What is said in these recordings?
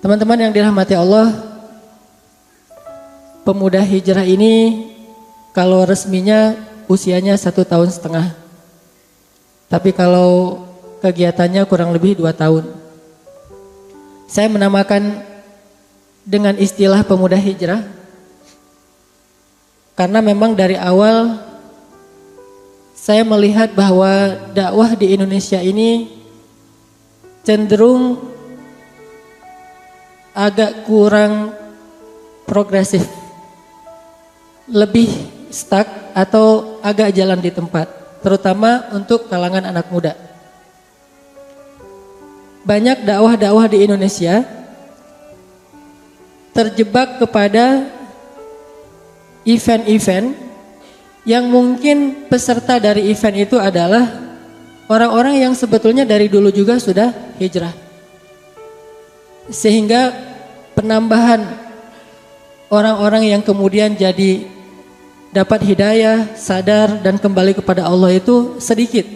Teman-teman yang dirahmati Allah, pemuda hijrah ini kalau resminya usianya 1,5 tahun. Tapi kalau kegiatannya kurang lebih 2 tahun. Saya menamakan dengan istilah pemuda hijrah karena memang dari awal saya melihat bahwa dakwah di Indonesia ini cenderung agak kurang progresif, lebih stuck atau agak jalan di tempat, terutama untuk kalangan anak muda. Banyak dakwah-dakwah di Indonesia terjebak kepada event-event yang mungkin peserta dari event itu adalah orang-orang yang sebetulnya dari dulu juga sudah hijrah. Sehingga penambahan orang-orang yang kemudian jadi dapat hidayah, sadar dan kembali kepada Allah itu sedikit.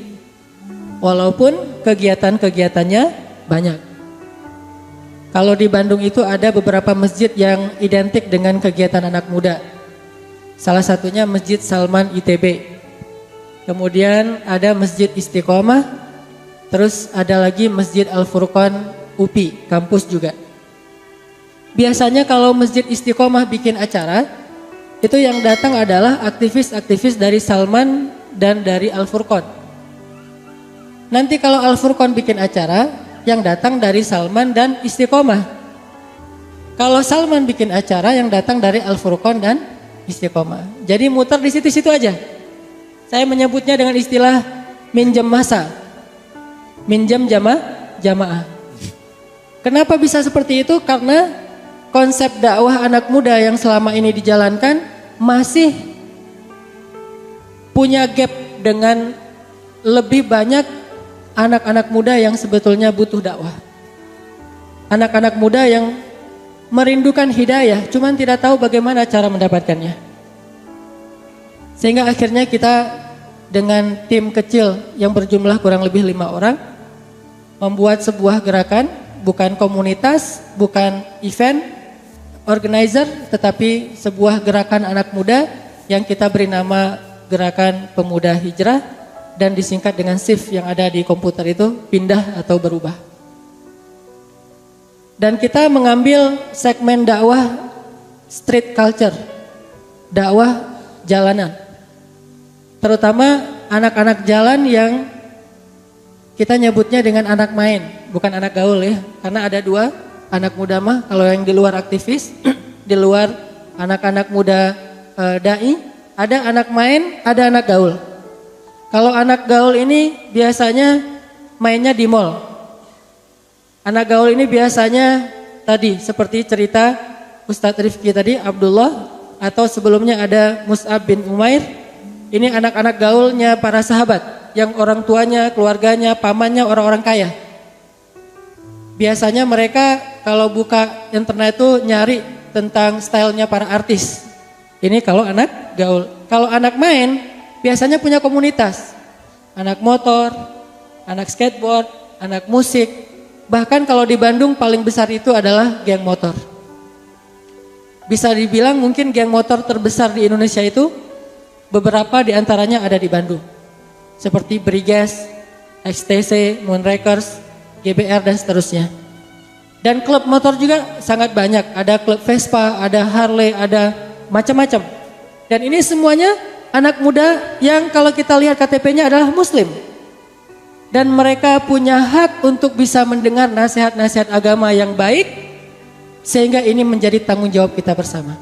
Walaupun kegiatan-kegiatannya banyak. Kalau di Bandung itu ada beberapa masjid yang identik dengan kegiatan anak muda. Salah satunya Masjid Salman ITB. Kemudian ada Masjid Istiqomah. Terus ada lagi Masjid Al-Furqan UPI, kampus juga. Biasanya kalau Masjid Istiqomah bikin acara, itu yang datang adalah aktivis-aktivis dari Salman dan dari Al-Furqan. Nanti kalau Al-Furqan bikin acara, yang datang dari Salman dan Istiqomah. Kalau Salman bikin acara, yang datang dari Al-Furqan dan Istiqomah. Jadi muter di situ-situ aja. Saya menyebutnya dengan istilah minjem masa, minjem jamaah. Kenapa bisa seperti itu? Karena konsep dakwah anak muda yang selama ini dijalankan masih punya gap dengan lebih banyak anak-anak muda yang sebetulnya butuh dakwah. Anak-anak muda yang merindukan hidayah, cuman tidak tahu bagaimana cara mendapatkannya. Sehingga akhirnya kita dengan tim kecil yang berjumlah kurang lebih 5 orang membuat sebuah gerakan, bukan komunitas, bukan event organizer, tetapi sebuah gerakan anak muda yang kita beri nama Gerakan Pemuda Hijrah. Dan disingkat dengan shift yang ada di komputer itu pindah atau berubah. Dan kita mengambil segmen dakwah street culture, dakwah jalanan. Terutama anak-anak jalan yang kita nyebutnya dengan anak main, bukan anak gaul ya. Karena ada 2, anak muda mah kalau yang di luar aktivis, di luar anak-anak muda dai, ada anak main, ada anak gaul. Kalau anak gaul ini biasanya mainnya di mall. Anak gaul ini biasanya tadi seperti cerita Ustadz Rifki tadi, Abdullah, atau sebelumnya ada Mus'ab bin Umair. Ini anak-anak gaulnya para sahabat yang orang tuanya, keluarganya, pamannya orang-orang kaya. Biasanya mereka kalau buka internet itu nyari tentang stylenya para artis. Ini kalau anak gaul. Kalau anak main biasanya punya komunitas, anak motor, anak skateboard, anak musik. Bahkan kalau di Bandung paling besar itu adalah geng motor. Bisa dibilang mungkin geng motor terbesar di Indonesia itu beberapa diantaranya ada di Bandung. Seperti Briges, XTC, Moonrakers, GBR dan seterusnya. Dan klub motor juga sangat banyak. Ada klub Vespa, ada Harley, ada macam-macam. Dan ini semuanya anak muda yang kalau kita lihat KTP-nya adalah muslim. Dan mereka punya hak untuk bisa mendengar nasihat-nasihat agama yang baik. Sehingga ini menjadi tanggung jawab kita bersama.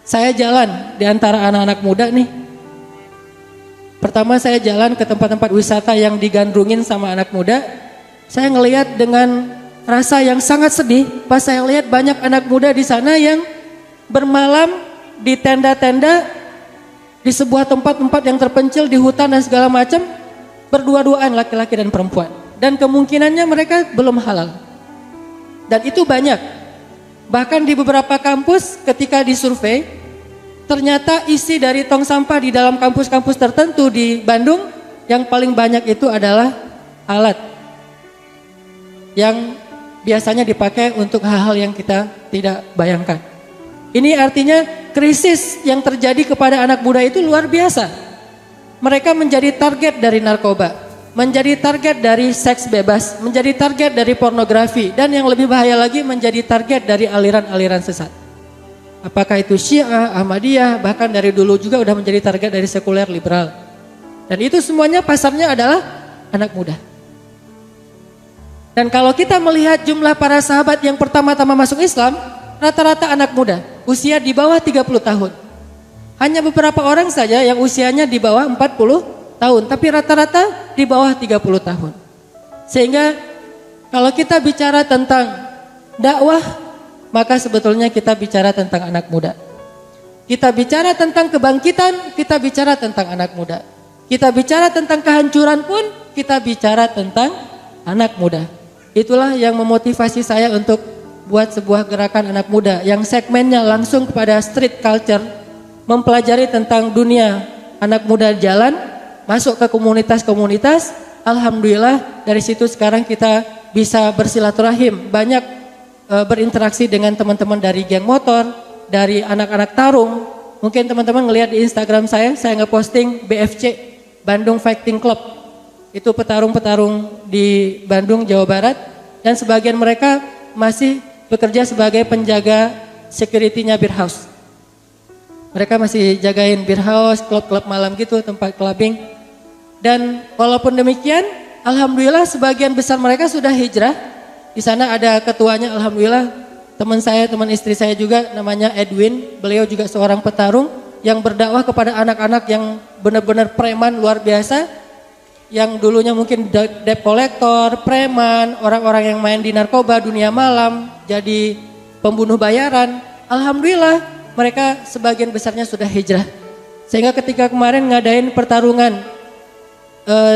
Saya jalan di antara anak-anak muda nih. Pertama saya jalan ke tempat-tempat wisata yang digandrungin sama anak muda. Saya ngelihat dengan rasa yang sangat sedih pas saya lihat banyak anak muda di sana yang bermalam di tenda-tenda, di sebuah tempat-tempat yang terpencil di hutan dan segala macam, berdua-duaan laki-laki dan perempuan. Dan kemungkinannya mereka belum halal. Dan itu banyak. Bahkan di beberapa kampus ketika disurvei, ternyata isi dari tong sampah di dalam kampus-kampus tertentu di Bandung yang paling banyak itu adalah alat yang biasanya dipakai untuk hal-hal yang kita tidak bayangkan. Ini artinya krisis yang terjadi kepada anak muda itu luar biasa. Mereka menjadi target dari narkoba, menjadi target dari seks bebas, menjadi target dari pornografi, dan yang lebih bahaya lagi menjadi target dari aliran-aliran sesat. Apakah itu Syiah, Ahmadiyah, bahkan dari dulu juga udah menjadi target dari sekuler liberal. Dan itu semuanya pasarnya adalah anak muda. Dan kalau kita melihat jumlah para sahabat yang pertama-tama masuk Islam, rata-rata anak muda, usia di bawah 30 tahun. Hanya beberapa orang saja yang usianya di bawah 40 tahun, tapi rata-rata di bawah 30 tahun. Sehingga kalau kita bicara tentang dakwah, maka sebetulnya kita bicara tentang anak muda. Kita bicara tentang kebangkitan, kita bicara tentang anak muda. Kita bicara tentang kehancuran pun, kita bicara tentang anak muda. Itulah yang memotivasi saya untuk buat sebuah gerakan anak muda yang segmennya langsung kepada street culture, mempelajari tentang dunia anak muda jalan, masuk ke komunitas-komunitas. Alhamdulillah dari situ sekarang kita bisa bersilaturahim, banyak berinteraksi dengan teman-teman dari geng motor, dari anak-anak tarung. Mungkin teman-teman ngelihat di Instagram saya ngeposting BFC, Bandung Fighting Club. Itu petarung-petarung di Bandung, Jawa Barat, dan sebagian mereka masih bekerja sebagai penjaga security-nya beer house. Mereka masih jagain beer house, klub-klub malam gitu, tempat clubbing. Dan walaupun demikian, alhamdulillah sebagian besar mereka sudah hijrah. Di sana ada ketuanya, alhamdulillah. Teman saya, teman istri saya juga namanya Edwin. Beliau juga seorang petarung yang berdakwah kepada anak-anak yang benar-benar preman luar biasa. Yang dulunya mungkin debt collector, preman, orang-orang yang main di narkoba, dunia malam, jadi pembunuh bayaran. Alhamdulillah mereka sebagian besarnya sudah hijrah. Sehingga ketika kemarin ngadain pertarungan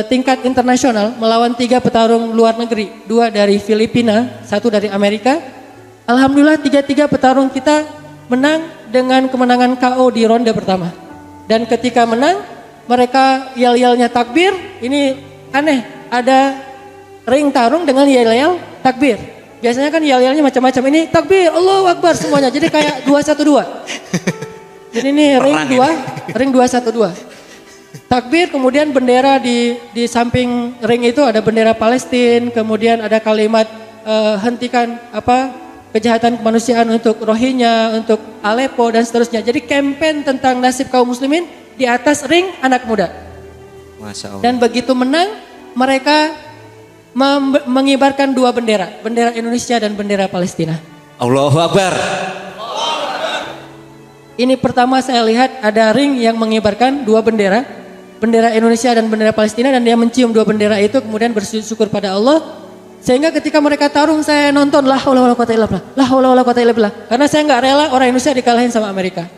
tingkat internasional melawan 3 petarung luar negeri, 2 dari Filipina, 1 dari Amerika. Alhamdulillah 3 petarung kita menang dengan kemenangan KO di ronde pertama. Dan ketika menang, mereka yel-yelnya takbir. Ini aneh, ada ring tarung dengan yel-yel takbir. Biasanya kan yel-yelnya macam-macam, ini takbir, Allahu Akbar semuanya. Jadi kayak 212. Jadi ini ring 212. Takbir, kemudian bendera di samping ring itu ada bendera Palestina, kemudian ada kalimat hentikan kejahatan kemanusiaan untuk Rohingya, untuk Aleppo dan seterusnya. Jadi kampanye tentang nasib kaum muslimin di atas ring anak muda. Masya Allah. Dan begitu menang, mereka mengibarkan 2 bendera, bendera Indonesia dan bendera Palestina. Allahu Akbar. Ini pertama saya lihat ada ring yang mengibarkan 2 bendera, bendera Indonesia dan bendera Palestina, dan dia mencium 2 bendera itu kemudian bersyukur pada Allah. Sehingga ketika mereka tarung saya nonton la haula wala quwata illa billah, la haula wala quwata illa billah, karena saya nggak rela orang Indonesia dikalahin sama Amerika.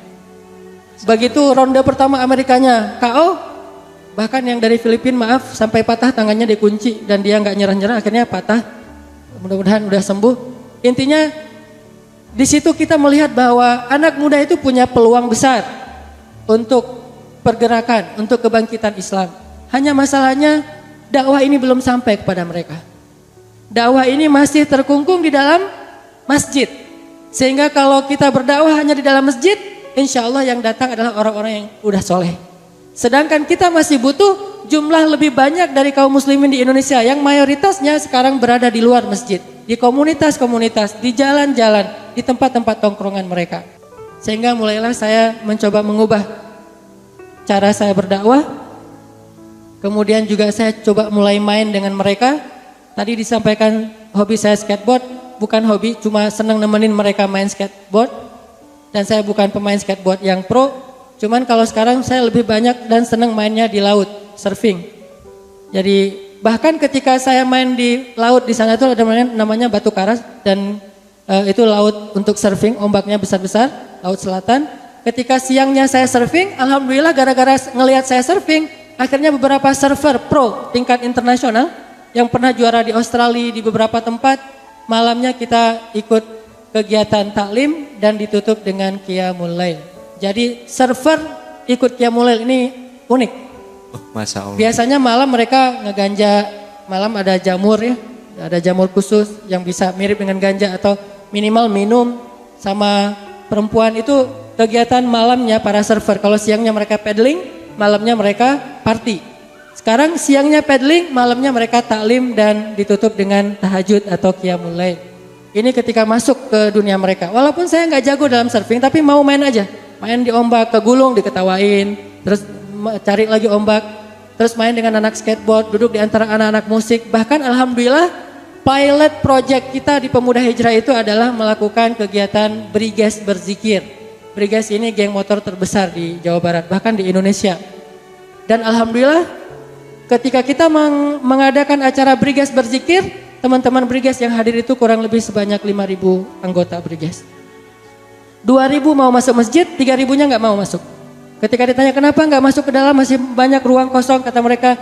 Begitu ronde pertama Amerikanya KO, bahkan yang dari Filipina maaf sampai patah tangannya dikunci dan dia nggak nyerah-nyerah, akhirnya patah. Mudah-mudahan udah sembuh. Intinya di situ kita melihat bahwa anak muda itu punya peluang besar untuk pergerakan, untuk kebangkitan Islam. Hanya masalahnya dakwah ini belum sampai kepada mereka. Dakwah ini masih terkungkung di dalam masjid. Sehingga kalau kita berdakwah hanya di dalam masjid, insya Allah yang datang adalah orang-orang yang udah soleh. Sedangkan kita masih butuh jumlah lebih banyak dari kaum muslimin di Indonesia yang mayoritasnya sekarang berada di luar masjid, di komunitas-komunitas, di jalan-jalan, di tempat-tempat tongkrongan mereka. Sehingga mulailah saya mencoba mengubah cara saya berdakwah. Kemudian juga saya coba mulai main dengan mereka. Tadi disampaikan hobi saya skateboard, bukan hobi, cuma senang nemenin mereka main skateboard. Dan saya bukan pemain skateboard yang pro, cuman kalau sekarang saya lebih banyak dan senang mainnya di laut, surfing. Jadi bahkan ketika saya main di laut di sana itu ada namanya Batu Karas, dan itu laut untuk surfing, ombaknya besar-besar, laut selatan. Ketika siangnya saya surfing, alhamdulillah gara-gara ngelihat saya surfing, akhirnya beberapa surfer pro tingkat internasional yang pernah juara di Australia di beberapa tempat, malamnya kita ikut kegiatan taklim dan ditutup dengan qiyamul lail. Jadi surfer ikut qiyamul lail ini unik. Oh, Masya Allah. Biasanya malam mereka ngeganja, malam ada jamur ya, ada jamur khusus yang bisa mirip dengan ganja atau minimal minum. Sama perempuan itu kegiatan malamnya para server. Kalau siangnya mereka paddling, malamnya mereka party. Sekarang siangnya paddling, malamnya mereka taklim dan ditutup dengan tahajud atau qiyamul lail. Ini ketika masuk ke dunia mereka. Walaupun saya nggak jago dalam surfing, tapi mau main aja. Main di ombak, kegulung diketawain, terus cari lagi ombak, terus main dengan anak skateboard, duduk di antara anak-anak musik. Bahkan alhamdulillah pilot project kita di Pemuda Hijrah itu adalah melakukan kegiatan Briges berzikir. Briges ini geng motor terbesar di Jawa Barat, bahkan di Indonesia. Dan alhamdulillah ketika kita mengadakan acara Briges berzikir, teman-teman Briges yang hadir itu kurang lebih sebanyak 5.000 anggota Briges. 2.000 mau masuk masjid, 3.000-nya nggak mau masuk. Ketika ditanya kenapa nggak masuk ke dalam, masih banyak ruang kosong, kata mereka,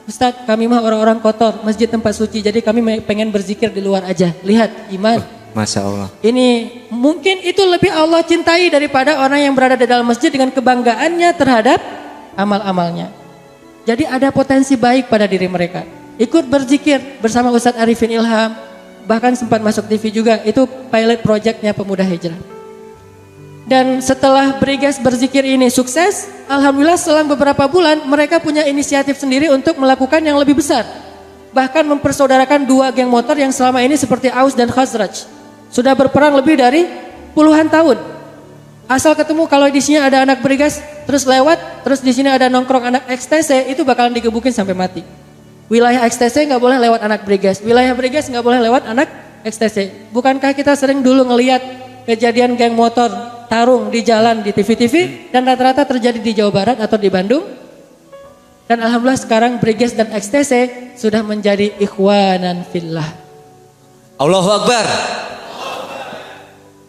Ustadz, kami mah orang-orang kotor, masjid tempat suci, jadi kami pengen berzikir di luar aja. Lihat, iman. Masya Allah. Ini mungkin itu lebih Allah cintai daripada orang yang berada di dalam masjid dengan kebanggaannya terhadap amal-amalnya. Jadi ada potensi baik pada diri mereka. Ikut berzikir bersama Ustadz Arifin Ilham, bahkan sempat masuk TV juga, itu pilot projectnya Pemuda Hijrah. Dan setelah Briges berzikir ini sukses, alhamdulillah selang beberapa bulan mereka punya inisiatif sendiri untuk melakukan yang lebih besar. Bahkan mempersaudarakan 2 geng motor yang selama ini seperti Aus dan Khazraj. Sudah berperang lebih dari puluhan tahun. Asal ketemu kalau di sini ada anak Briges, terus lewat, terus di sini ada nongkrong anak XTC, itu bakalan digebukin sampai mati. Wilayah XTC nggak boleh lewat anak Briges, wilayah Briges nggak boleh lewat anak XTC. Bukankah kita sering dulu ngelihat kejadian geng motor tarung di jalan di TV-TV dan rata-rata terjadi di Jawa Barat atau di Bandung. Dan alhamdulillah sekarang Briges dan XTC sudah menjadi ikhwanan fillah. Allahu Akbar.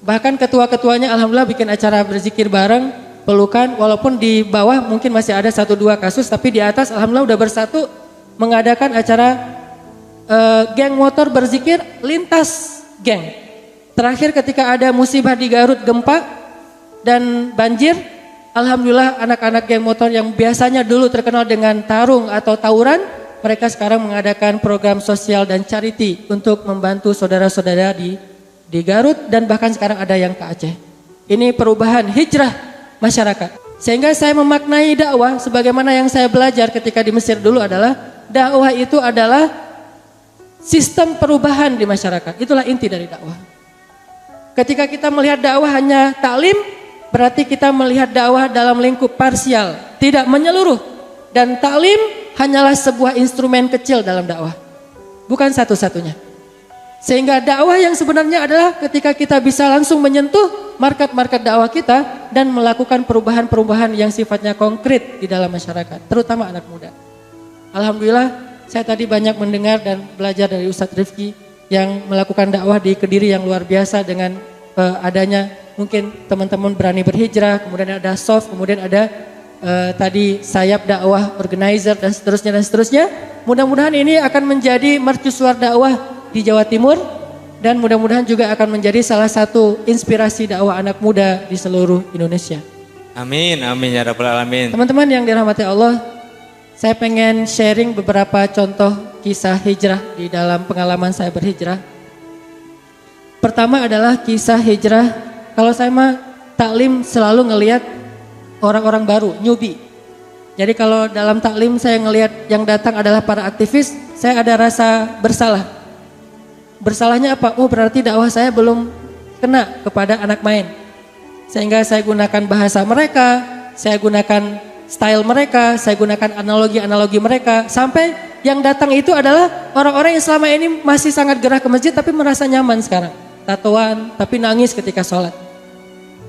Bahkan ketua-ketuanya alhamdulillah bikin acara berzikir bareng, pelukan, walaupun di bawah mungkin masih ada 1-2 kasus, tapi di atas alhamdulillah udah bersatu mengadakan acara geng motor berzikir lintas geng. Terakhir ketika ada musibah di Garut, gempa dan banjir, alhamdulillah anak-anak geng motor yang biasanya dulu terkenal dengan tarung atau tawuran, mereka sekarang mengadakan program sosial dan charity untuk membantu saudara-saudara di Garut dan bahkan sekarang ada yang ke Aceh. Ini perubahan hijrah masyarakat. Sehingga saya memaknai dakwah sebagaimana yang saya belajar ketika di Mesir dulu adalah dakwah itu adalah sistem perubahan di masyarakat. Itulah inti dari dakwah. Ketika kita melihat dakwah hanya taklim, berarti kita melihat dakwah dalam lingkup parsial, tidak menyeluruh. Dan taklim hanyalah sebuah instrumen kecil dalam dakwah, bukan satu-satunya. Sehingga dakwah yang sebenarnya adalah ketika kita bisa langsung menyentuh market-market dakwah kita dan melakukan perubahan-perubahan yang sifatnya konkret di dalam masyarakat, terutama anak muda. Alhamdulillah, saya tadi banyak mendengar dan belajar dari Ustadz Rifki yang melakukan dakwah di Kediri yang luar biasa dengan adanya mungkin teman-teman berani berhijrah, kemudian ada soft, kemudian ada tadi sayap dakwah, organizer dan seterusnya. Mudah-mudahan ini akan menjadi mercusuar dakwah di Jawa Timur dan mudah-mudahan juga akan menjadi salah satu inspirasi dakwah anak muda di seluruh Indonesia. Amin, amin ya rabbal alamin. Teman-teman yang dirahmati Allah, saya pengen sharing beberapa contoh kisah hijrah di dalam pengalaman saya berhijrah. Pertama adalah kisah hijrah, kalau saya mah taklim selalu ngelihat orang-orang baru, newbie. Jadi kalau dalam taklim saya ngelihat yang datang adalah para aktivis, saya ada rasa bersalah. Bersalahnya apa? Oh berarti dakwah saya belum kena kepada anak main. Sehingga saya gunakan bahasa mereka, saya gunakan style mereka, saya gunakan analogi-analogi mereka. Sampai yang datang itu adalah orang-orang yang selama ini masih sangat gerah ke masjid tapi merasa nyaman sekarang. Tatoan tapi nangis ketika sholat.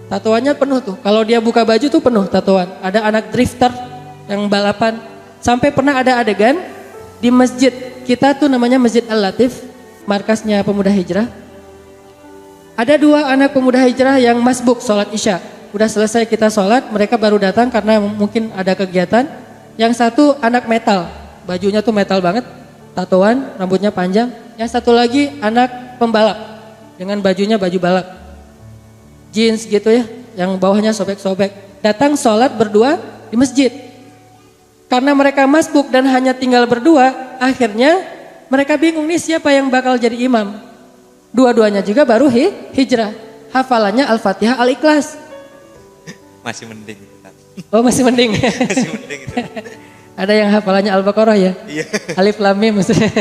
Tatoannya penuh tuh, kalau dia buka baju tuh penuh tatoan. Ada anak drifter yang balapan. Sampai pernah ada adegan di masjid kita tuh namanya Masjid Al-Latif, markasnya Pemuda Hijrah. Ada 2 anak pemuda hijrah yang masbuk sholat isya. Udah selesai kita sholat, mereka baru datang karena mungkin ada kegiatan. Yang satu anak metal, bajunya tuh metal banget, tatoan, rambutnya panjang. Yang satu lagi anak pembalap, dengan bajunya baju balap, jeans gitu ya, yang bawahnya sobek-sobek. Datang sholat berdua di masjid. Karena mereka masbuk dan hanya tinggal berdua, akhirnya Mereka bingung nih siapa yang bakal jadi imam. Dua-duanya juga baru hijrah. Hafalannya Al-Fatihah, Al-Ikhlas. Masih mending. Oh masih mending. Masih mending itu. Ada yang hafalannya Al-Baqarah ya? Iya. Alif Lam Mim maksudnya.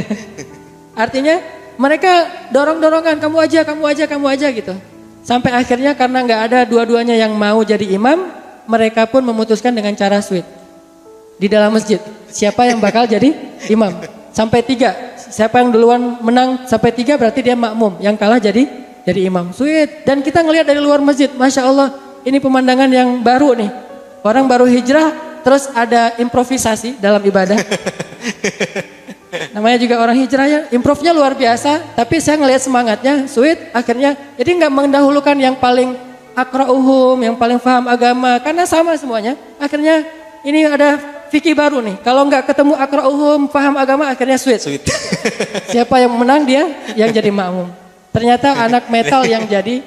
Artinya mereka dorong-dorongan, kamu aja gitu. Sampai akhirnya karena nggak ada dua-duanya yang mau jadi imam, mereka pun memutuskan dengan cara sweet. Di dalam masjid, siapa yang bakal jadi imam? Sampai 3, siapa yang duluan menang sampai 3 berarti dia makmum, yang kalah jadi imam. Sweet. Dan kita ngelihat dari luar masjid, Masya Allah, ini pemandangan yang baru nih. Orang baru hijrah, terus ada improvisasi dalam ibadah. Namanya juga orang hijrah ya, improvnya luar biasa. Tapi saya ngelihat semangatnya, sweet. Akhirnya, jadi nggak mendahulukan yang paling akra'uhum, yang paling paham agama. Karena sama semuanya. Akhirnya ini ada fikih baru nih. Kalau nggak ketemu akra'uhum, paham agama, akhirnya sweet. Siapa yang menang dia yang jadi makmum. Ternyata anak metal yang jadi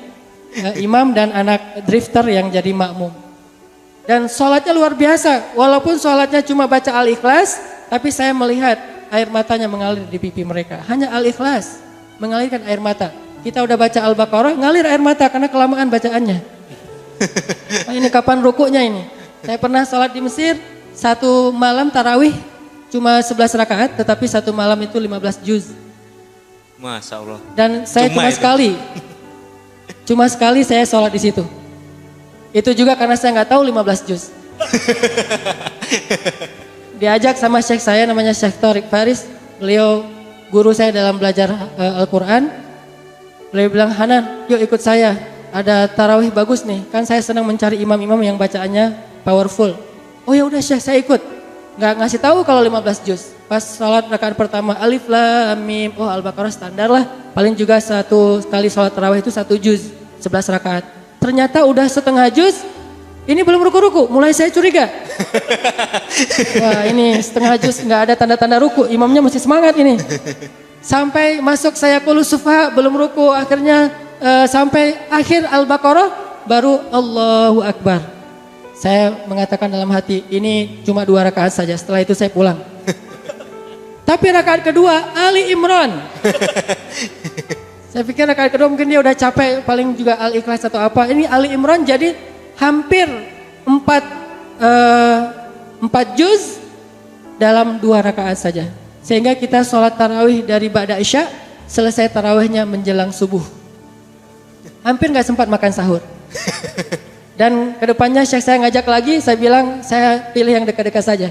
imam dan anak drifter yang jadi makmum. Dan sholatnya luar biasa. Walaupun sholatnya cuma baca Al-Ikhlas, tapi saya melihat air matanya mengalir di pipi mereka. Hanya Al-Ikhlas mengalirkan air mata. Kita udah baca Al-Baqarah, ngalir air mata karena kelamaan bacaannya. Nah, ini kapan rukuknya ini? Saya pernah sholat di Mesir, satu malam tarawih cuma 11 rakaat, tetapi satu malam itu 15 juz. Masya Allah. Dan saya cuma sekali saya sholat di situ. Itu juga karena saya nggak tahu 15 juz. Diajak sama syekh saya namanya Syekh Thorik Faris, beliau guru saya dalam belajar Al-Quran. Beliau bilang, Hanan, yuk ikut saya, ada tarawih bagus nih, kan saya senang mencari imam-imam yang bacaannya powerful. Oh ya udah Syekh, saya ikut. Nggak ngasih tahu kalau 15 juz. Pas salat rakaat pertama Alif Lam Mim, oh Al-Baqarah standar lah. Paling juga satu kali salat tarawih itu 1 juz, 11 rakaat. Ternyata udah setengah juz, ini belum ruku-ruku, mulai saya curiga. Wah ini setengah juz nggak ada tanda-tanda ruku, imamnya masih semangat ini. Sampai masuk saya qulus sufaha belum ruku, akhirnya sampai akhir Al-Baqarah baru Allahu Akbar. Saya mengatakan dalam hati, ini cuma 2 rakaat saja, setelah itu saya pulang. Tapi rakaat kedua Ali Imran. Saya pikir rakaat kedua mungkin dia udah capek, paling juga Al-Ikhlas atau apa. Ini Ali Imran jadi hampir 4 juz dalam 2 rakaat saja. Sehingga kita sholat tarawih dari Ba'da Isya, selesai tarawihnya menjelang subuh. Hampir gak sempat makan sahur. Dan kedepannya Syekh saya ngajak lagi, saya bilang saya pilih yang dekat-dekat saja.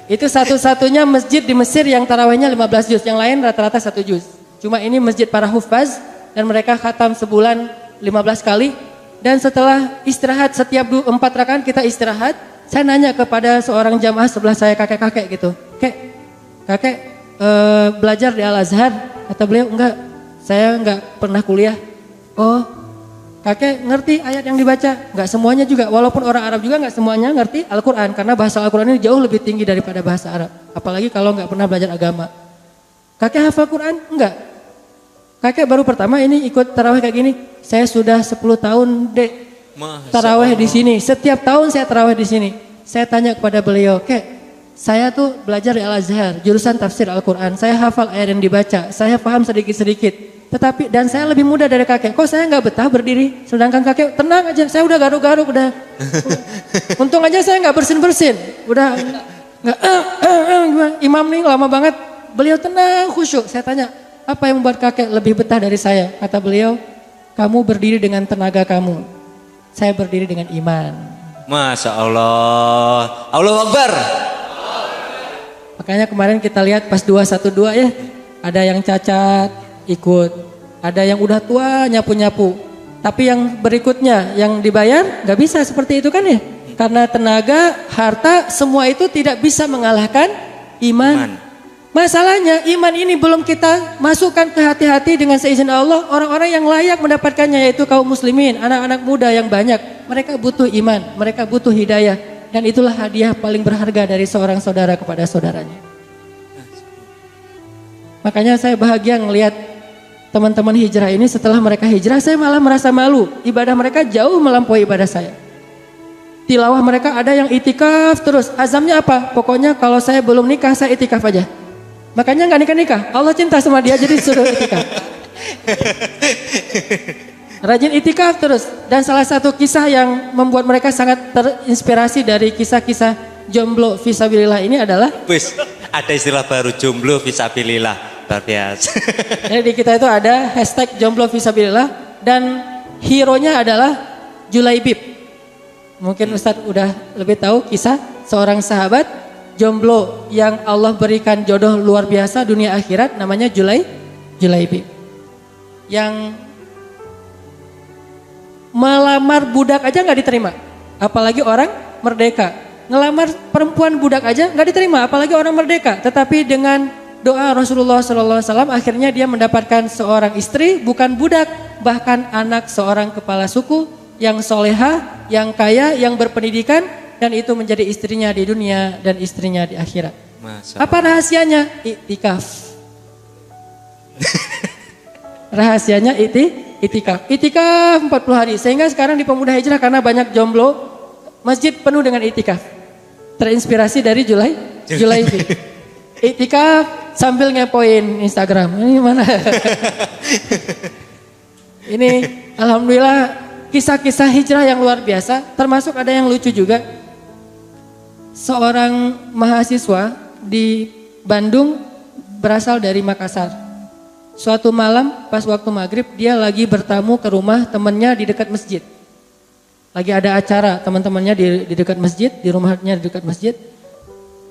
Itu satu-satunya masjid di Mesir yang tarawihnya 15 juz, yang lain rata-rata 1 juz. Cuma ini masjid para hufaz dan mereka khatam sebulan 15 kali. Dan setelah istirahat setiap 4 rakaat kita istirahat, saya nanya kepada seorang jamaah sebelah saya, kakek-kakek gitu. Kakek belajar di Al-Azhar? Kata beliau, enggak, saya enggak pernah kuliah. Oh, kakek ngerti ayat yang dibaca? Enggak semuanya juga, walaupun orang Arab juga enggak semuanya ngerti Al-Quran. Karena bahasa Al-Quran ini jauh lebih tinggi daripada bahasa Arab. Apalagi kalau enggak pernah belajar agama. Kakek hafal Quran? Enggak. Kakek baru pertama ini ikut tarawih kayak gini. Saya sudah 10 tahun dek tarawih di sini. Setiap tahun saya tarawih di sini. Saya tanya kepada beliau, Kek, saya tuh belajar di Al-Azhar, jurusan tafsir Al-Quran. Saya hafal ayat yang dibaca, saya paham sedikit-sedikit. Tetapi dan saya lebih muda dari kakek. Kok saya nggak betah berdiri? Sedangkan kakek tenang aja. Saya udah garuk-garuk udah. Untung aja saya nggak bersin-bersin. Udah nggak. Imam nih lama banget. Beliau tenang khusyuk. Saya tanya, apa yang membuat kakek lebih betah dari saya? Kata beliau, kamu berdiri dengan tenaga kamu. Saya berdiri dengan iman. Masya Allah. Allahu Akbar. Makanya kemarin kita lihat pas 212 ya. Ada yang cacat ikut. Ada yang udah tua nyapu-nyapu. Tapi yang berikutnya yang dibayar gak bisa seperti itu kan ya. Karena tenaga, harta, semua itu tidak bisa mengalahkan iman. Masalahnya iman ini belum kita masukkan ke hati-hati dengan seizin Allah. Orang-orang yang layak mendapatkannya yaitu kaum muslimin, anak-anak muda yang banyak. Mereka butuh iman, mereka butuh hidayah. Dan itulah hadiah paling berharga dari seorang saudara kepada saudaranya. Makanya saya bahagia ngelihat teman-teman hijrah ini, setelah mereka hijrah saya malah merasa malu. Ibadah mereka jauh melampaui ibadah saya. tilawah mereka ada yang itikaf terus. Azamnya apa? Pokoknya kalau saya belum nikah saya itikaf aja. Makanya nggak nikah-nikah. Allah cinta sama dia jadi suruh itikaf. Rajin itikaf terus. Dan salah satu kisah yang membuat mereka sangat terinspirasi dari kisah-kisah jomblo fisabilillah ini adalah Wis, ada istilah baru jomblo fisabilillah. Luar biasa. jadi di kita itu ada hashtag jomblo fisabilillah dan hero-nya adalah Julaibib. Mungkin Ustadz udah lebih tahu kisah seorang sahabat jomblo yang Allah berikan jodoh luar biasa dunia akhirat namanya Julaibib. Yang melamar budak aja nggak diterima, apalagi orang merdeka. Ngelamar perempuan budak aja nggak diterima, apalagi orang merdeka. Tetapi dengan doa Rasulullah SAW akhirnya dia mendapatkan seorang istri bukan budak, bahkan anak seorang kepala suku yang soleha, yang kaya, yang berpendidikan, dan itu menjadi istrinya di dunia dan istrinya di akhirat. Apa rahasianya? Iktikaf. Rahasianya itikaf. Itikaf 40 hari. Sehingga sekarang di Pemuda Hijrah karena banyak jomblo, masjid penuh dengan itikaf. Terinspirasi dari Julaibi. Itikaf sambil ngepoin Instagram. Ini mana? Ini alhamdulillah kisah-kisah hijrah yang luar biasa. Termasuk ada yang lucu juga. Seorang mahasiswa di Bandung berasal dari Makassar. Suatu malam pas waktu maghrib dia lagi bertamu ke rumah temannya di dekat masjid. Lagi ada acara teman-temannya di dekat masjid, di rumahnya di dekat masjid.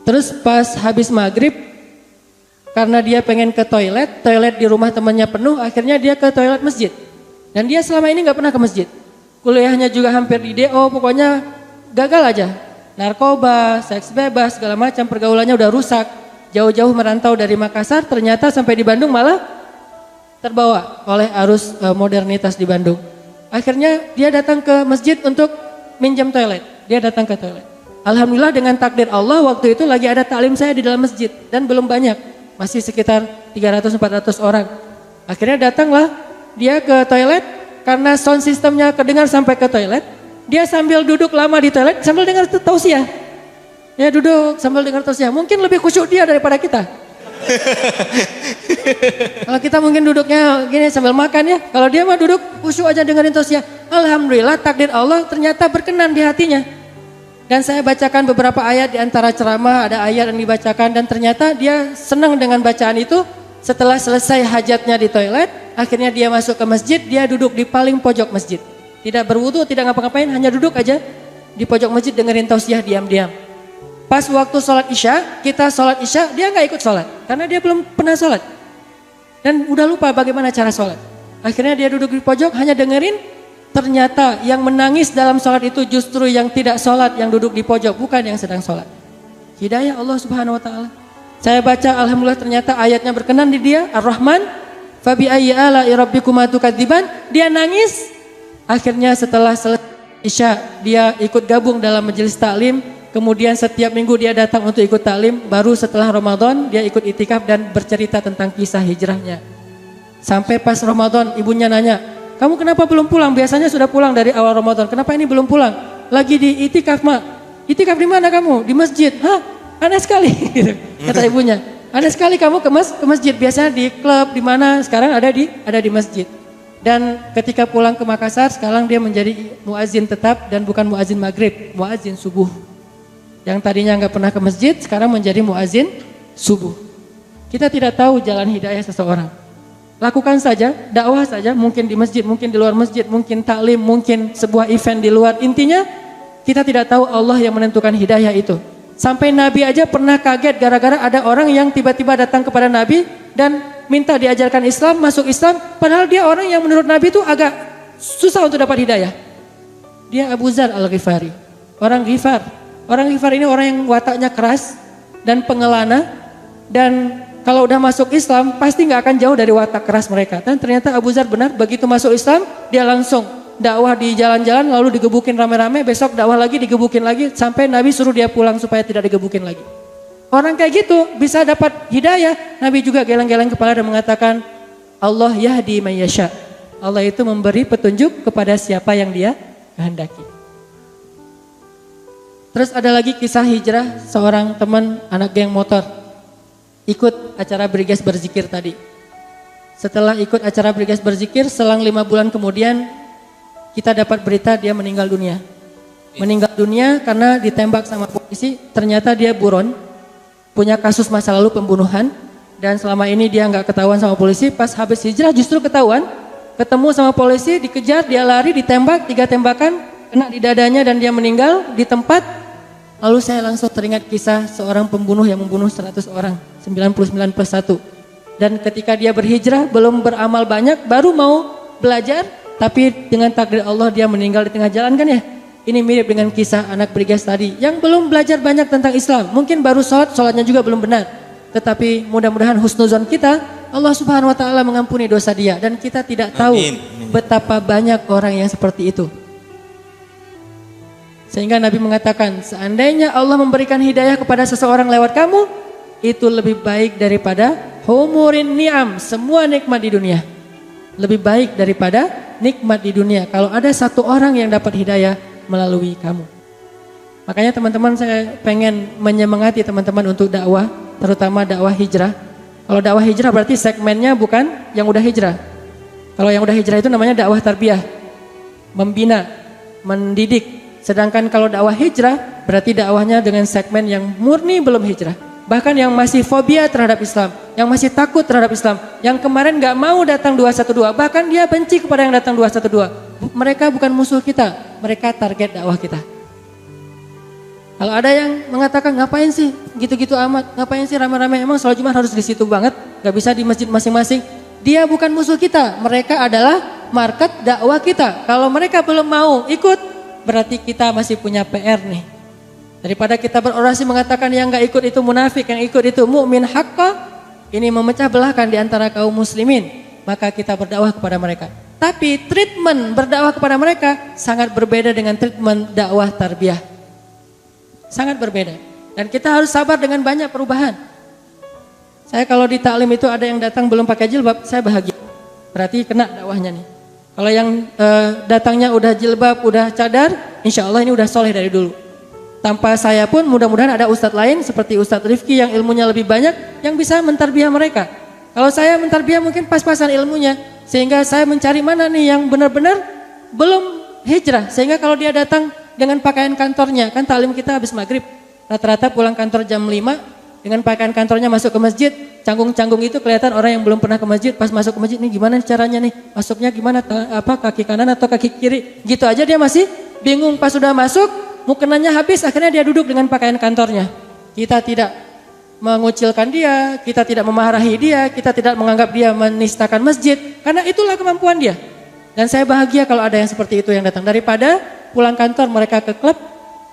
Terus pas habis maghrib karena dia pengen ke toilet di rumah temannya penuh, akhirnya dia ke toilet masjid. Dan dia selama ini nggak pernah ke masjid. Kuliahnya juga hampir di DO, pokoknya gagal aja. Narkoba, seks bebas, segala macam, pergaulannya udah rusak. Jauh-jauh merantau dari Makassar, ternyata sampai di Bandung malah terbawa oleh arus modernitas di Bandung. Akhirnya dia datang ke masjid untuk minjam toilet. Dia datang ke toilet. Alhamdulillah dengan takdir Allah waktu itu lagi ada taklim saya di dalam masjid. Dan belum banyak. Masih sekitar 300-400 orang. Akhirnya datanglah dia ke toilet. Karena sound systemnya kedengar sampai ke toilet. Dia sambil duduk lama di toilet sambil dengar tausiah. Ya duduk sambil dengar tausiah. Mungkin lebih khusyuk dia daripada kita. Kalau kita mungkin duduknya gini sambil makan ya. Kalau dia mah duduk khusyuk aja dengerin tausiah. Alhamdulillah takdir Allah ternyata berkenan di hatinya. Dan saya bacakan beberapa ayat di antara ceramah, ada ayat yang dibacakan dan ternyata dia senang dengan bacaan itu. Setelah selesai hajatnya di toilet, akhirnya dia masuk ke masjid, dia duduk di paling pojok masjid. Tidak berwudu, tidak ngapa-ngapain, hanya duduk aja di pojok masjid dengerin tausiah diam-diam. Pas waktu sholat isya, kita sholat isya, dia nggak ikut sholat. Karena dia belum pernah sholat. Dan udah lupa bagaimana cara sholat. Akhirnya dia duduk di pojok, hanya dengerin. Ternyata yang menangis dalam sholat itu justru yang tidak sholat, yang duduk di pojok, bukan yang sedang sholat. Hidayah Allah Subhanahu Wa Taala. Saya baca, alhamdulillah ternyata ayatnya berkenan di dia. Ar-Rahman, fabi ayyi ala'i rabbikuma tukadziban. Dia nangis. Akhirnya setelah selesai isya, dia ikut gabung dalam majelis taklim. Kemudian setiap minggu dia datang untuk ikut taklim. Baru setelah Ramadan dia ikut itikaf dan bercerita tentang kisah hijrahnya. Sampai pas Ramadan ibunya nanya, kamu kenapa belum pulang? Biasanya sudah pulang dari awal Ramadan. Kenapa ini belum pulang? Lagi di itikaf, Mak. Itikaf di mana kamu? Di masjid. Hah? Aneh sekali. Kata ibunya. Aneh sekali kamu ke masjid. Biasanya di klub, di mana? Sekarang ada di masjid. Dan ketika pulang ke Makassar, sekarang dia menjadi muazin tetap dan bukan muazin maghrib, muazin subuh. Yang tadinya nggak pernah ke masjid, sekarang menjadi muazin subuh. Kita tidak tahu jalan hidayah seseorang. Lakukan saja, dakwah saja, mungkin di masjid, mungkin di luar masjid, mungkin taklim, mungkin sebuah event di luar. Intinya, kita tidak tahu Allah yang menentukan hidayah itu. Sampai Nabi aja pernah kaget gara-gara ada orang yang tiba-tiba datang kepada Nabi dan minta diajarkan Islam, masuk Islam. Padahal dia orang yang menurut Nabi itu agak susah untuk dapat hidayah. Dia Abu Zar Al-Ghifari, orang Ghifar. Orang Ghifar ini orang yang wataknya keras dan pengelana. Dan kalau udah masuk Islam pasti gak akan jauh dari watak keras mereka. Dan ternyata Abu Zar benar, begitu masuk Islam dia langsung dakwah di jalan-jalan, lalu digebukin rame-rame, besok dakwah lagi digebukin lagi, sampai Nabi suruh dia pulang supaya tidak digebukin lagi. Orang kayak gitu bisa dapat hidayah. Nabi juga geleng-geleng kepala dan mengatakan, Allah yahdi man yasha. Allah itu memberi petunjuk kepada siapa yang dia kehendaki. Terus ada lagi kisah hijrah seorang teman anak geng motor. Ikut acara Briges Berzikir tadi. Setelah ikut acara Briges Berzikir, selang 5 bulan kemudian kita dapat berita dia meninggal dunia. Meninggal dunia karena ditembak sama polisi, ternyata dia buron, punya kasus masa lalu pembunuhan, dan selama ini dia nggak ketahuan sama polisi. Pas habis hijrah justru ketahuan, ketemu sama polisi, dikejar, dia lari, ditembak 3 tembakan, kena di dadanya dan dia meninggal di tempat. Lalu saya langsung teringat kisah seorang pembunuh yang membunuh 100 orang, 99 plus 1. Dan ketika dia berhijrah, belum beramal banyak, baru mau belajar, tapi dengan takdir Allah dia meninggal di tengah jalan kan ya. Ini mirip dengan kisah anak Briges tadi, yang belum belajar banyak tentang Islam. Mungkin baru sholatnya juga belum benar. Tetapi mudah-mudahan husnuzon kita, Allah Subhanahu Wa Taala mengampuni dosa dia. Dan kita tidak tahu betapa banyak orang yang seperti itu. Sehingga Nabi mengatakan, seandainya Allah memberikan hidayah kepada seseorang lewat kamu, itu lebih baik daripada humurin ni'am, semua nikmat di dunia. Lebih baik daripada nikmat di dunia. Kalau ada satu orang yang dapat hidayah melalui kamu. Makanya teman-teman, saya pengen menyemangati teman-teman untuk dakwah, terutama dakwah hijrah. Kalau dakwah hijrah berarti segmennya bukan yang udah hijrah. Kalau yang udah hijrah itu namanya dakwah tarbiyah, membina, mendidik. Sedangkan kalau dakwah hijrah berarti dakwahnya dengan segmen yang murni belum hijrah. Bahkan yang masih fobia terhadap Islam, yang masih takut terhadap Islam, yang kemarin gak mau datang 212, bahkan dia benci kepada yang datang 212. Mereka bukan musuh kita, mereka target dakwah kita. Kalau ada yang mengatakan ngapain sih gitu-gitu amat, ngapain sih rame-rame, emang sholat Jumat harus di situ banget, gak bisa di masjid masing-masing. Dia bukan musuh kita, mereka adalah market dakwah kita. Kalau mereka belum mau ikut, berarti kita masih punya PR nih. Daripada kita berorasi mengatakan yang gak ikut itu munafik, yang ikut itu mukmin haqqa, ini memecah belahkan di antara kaum muslimin. Maka kita berdakwah kepada mereka. Tapi treatment berdakwah kepada mereka sangat berbeda dengan treatment dakwah tarbiyah. Sangat berbeda. Dan kita harus sabar dengan banyak perubahan. Saya kalau di taklim itu ada yang datang belum pakai jilbab, saya bahagia. Berarti kena dakwahnya nih. Kalau yang datangnya udah jilbab, udah cadar, insya Allah ini udah soleh dari dulu. Tanpa saya pun mudah-mudahan ada ustadz lain seperti Ustadz Rifki yang ilmunya lebih banyak yang bisa mentarbiah mereka. Kalau saya mentarbiah mungkin pas-pasan ilmunya, sehingga saya mencari mana nih yang benar-benar belum hijrah. Sehingga kalau dia datang dengan pakaian kantornya, kan taklim kita habis maghrib, rata-rata pulang kantor jam 5, dengan pakaian kantornya masuk ke masjid, canggung-canggung itu kelihatan orang yang belum pernah ke masjid. Pas masuk ke masjid nih gimana caranya nih, masuknya gimana, kaki kanan atau kaki kiri, gitu aja dia masih bingung. Pas sudah masuk, mukenanya habis, akhirnya dia duduk dengan pakaian kantornya. Kita tidak mengucilkan dia, kita tidak memarahi dia, kita tidak menganggap dia menistakan masjid, karena itulah kemampuan dia. Dan saya bahagia kalau ada yang seperti itu yang datang, daripada pulang kantor mereka ke klub,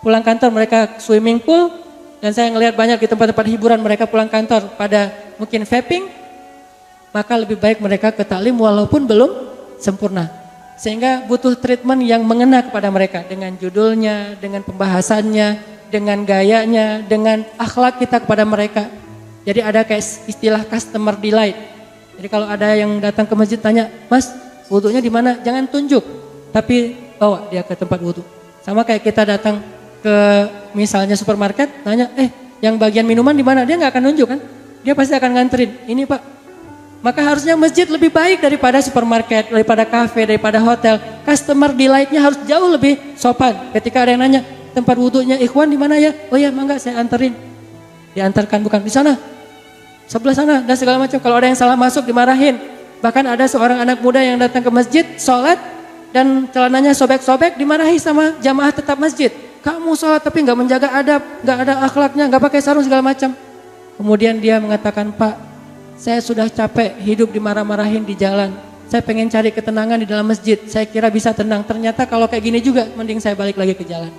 pulang kantor mereka swimming pool, dan saya ngelihat banyak di tempat-tempat hiburan mereka pulang kantor pada mungkin vaping, maka lebih baik mereka ke taklim walaupun belum sempurna. Sehingga butuh treatment yang mengena kepada mereka dengan judulnya, dengan pembahasannya, dengan gayanya, dengan akhlak kita kepada mereka. Jadi ada kayak istilah customer delight. Jadi kalau ada yang datang ke masjid tanya, "Mas, wudunya di mana?" Jangan tunjuk, tapi bawa dia ke tempat wudu. Sama kayak kita datang ke misalnya supermarket, tanya, yang bagian minuman di mana? Dia nggak akan nunjuk kan? Dia pasti akan nganterin. Ini Pak. Maka harusnya masjid lebih baik daripada supermarket, daripada kafe, daripada hotel. Customer delight-nya harus jauh lebih sopan. Ketika ada yang nanya, tempat wudhunya ikhwan di mana ya? Oh ya, mangga saya anterin. Diantarkan, bukan di sana, sebelah sana, dan segala macam. Kalau ada yang salah masuk dimarahin. Bahkan ada seorang anak muda yang datang ke masjid, sholat, dan celananya sobek-sobek, dimarahi sama jamaah tetap masjid. Kamu sholat tapi nggak menjaga adab, nggak ada akhlaknya, nggak pakai sarung segala macam. Kemudian dia mengatakan, "Pak, saya sudah capek hidup dimarah-marahin di jalan. Saya pengen cari ketenangan di dalam masjid. Saya kira bisa tenang. Ternyata kalau kayak gini juga, mending saya balik lagi ke jalan."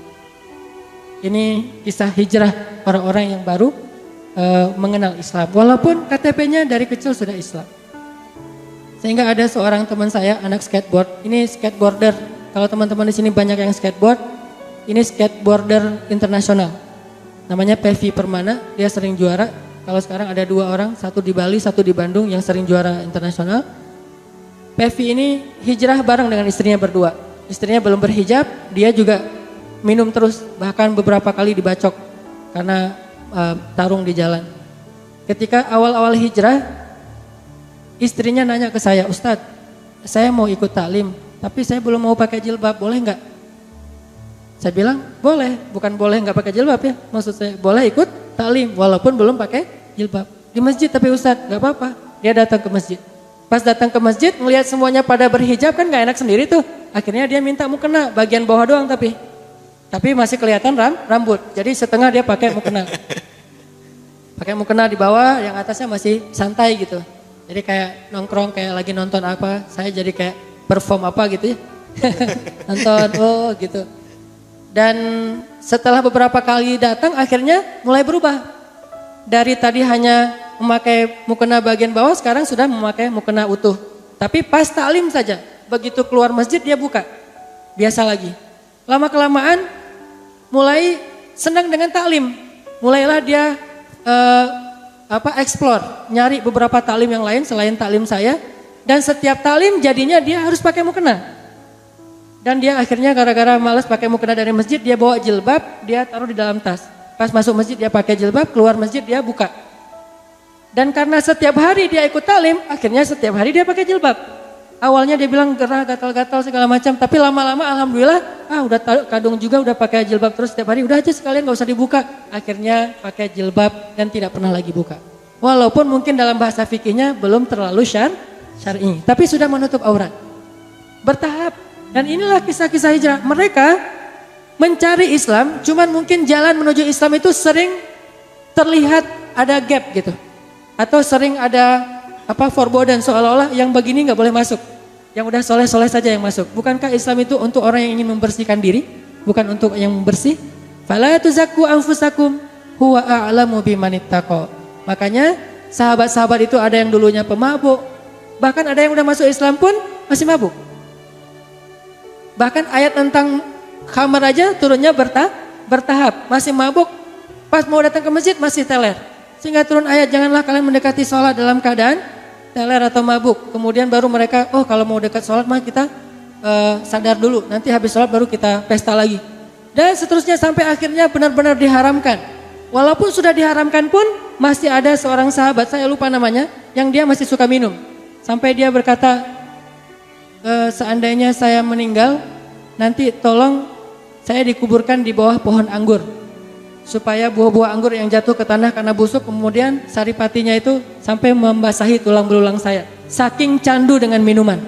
Ini kisah hijrah orang-orang yang baru mengenal Islam. Walaupun KTP-nya dari kecil sudah Islam. Sehingga ada seorang teman saya, anak skateboard. Ini skateboarder. Kalau teman-teman di sini banyak yang skateboard, ini skateboarder internasional. Namanya Pevi Permana. Dia sering juara. Kalau sekarang ada 2 orang, satu di Bali, satu di Bandung yang sering juara internasional. Pevi ini hijrah bareng dengan istrinya berdua. Istrinya belum berhijab, dia juga minum terus, bahkan beberapa kali dibacok karena tarung di jalan. Ketika awal-awal hijrah, istrinya nanya ke saya, Ustadz, saya mau ikut taklim, tapi saya belum mau pakai jilbab, boleh nggak? Saya bilang, boleh, bukan boleh nggak pakai jilbab ya, maksud saya boleh ikut taklim, walaupun belum pakai jilbab. Di masjid tapi Ustadz, nggak apa-apa. Dia datang ke masjid. Pas datang ke masjid, melihat semuanya pada berhijab kan nggak enak sendiri tuh. Akhirnya dia minta mukena, bagian bawah doang tapi masih kelihatan rambut. Jadi setengah dia pakai mukena. Pakai mukena di bawah, yang atasnya masih santai gitu. Jadi kayak nongkrong, kayak lagi nonton apa, saya jadi kayak perform apa gitu ya. Nonton, oh gitu. Dan setelah beberapa kali datang, akhirnya mulai berubah. Dari tadi hanya memakai mukena bagian bawah, sekarang sudah memakai mukena utuh. Tapi pas taklim saja, begitu keluar masjid dia buka. Biasa lagi. Lama-kelamaan mulai senang dengan taklim. Mulailah dia explore, nyari beberapa taklim yang lain selain taklim saya, dan setiap taklim jadinya dia harus pakai mukena. Dan dia akhirnya gara-gara malas pakai mukena dari masjid, dia bawa jilbab, dia taruh di dalam tas. Pas masuk masjid dia pakai jilbab, keluar masjid dia buka. Dan karena setiap hari dia ikut taklim, akhirnya setiap hari dia pakai jilbab. Awalnya dia bilang gerah, gatal-gatal segala macam, tapi lama-lama alhamdulillah, udah kadung juga, udah pakai jilbab terus setiap hari, udah aja sekalian gak usah dibuka. Akhirnya pakai jilbab dan tidak pernah lagi buka. Walaupun mungkin dalam bahasa fikihnya belum terlalu syar'i, tapi sudah menutup aurat. Bertahap. Dan inilah kisah-kisah hijrah. Mereka mencari Islam, cuman mungkin jalan menuju Islam itu sering terlihat ada gap gitu. Atau sering ada forbidden, seolah-olah yang begini gak boleh masuk. Yang udah soleh-soleh saja yang masuk. Bukankah Islam itu untuk orang yang ingin membersihkan diri? Bukan untuk yang bersih? Fala tuzakku anfusakum huwa a'lamu bimanittaqo. Makanya sahabat-sahabat itu ada yang dulunya pemabuk. Bahkan ada yang udah masuk Islam pun masih mabuk. Bahkan ayat tentang khamar aja turunnya bertahap. Masih mabuk, pas mau datang ke masjid masih teler. Sehingga turun ayat, janganlah kalian mendekati sholat dalam keadaan teler atau mabuk. Kemudian baru mereka, kalau mau dekat sholat mah kita sadar dulu. Nanti habis sholat baru kita pesta lagi. Dan seterusnya sampai akhirnya benar-benar diharamkan. Walaupun sudah diharamkan pun masih ada seorang sahabat, saya lupa namanya, yang dia masih suka minum. Sampai dia berkata, seandainya saya meninggal, nanti tolong saya dikuburkan di bawah pohon anggur. Supaya buah-buah anggur yang jatuh ke tanah karena busuk, kemudian saripatinya itu sampai membasahi tulang belulang saya. Saking candu dengan minuman.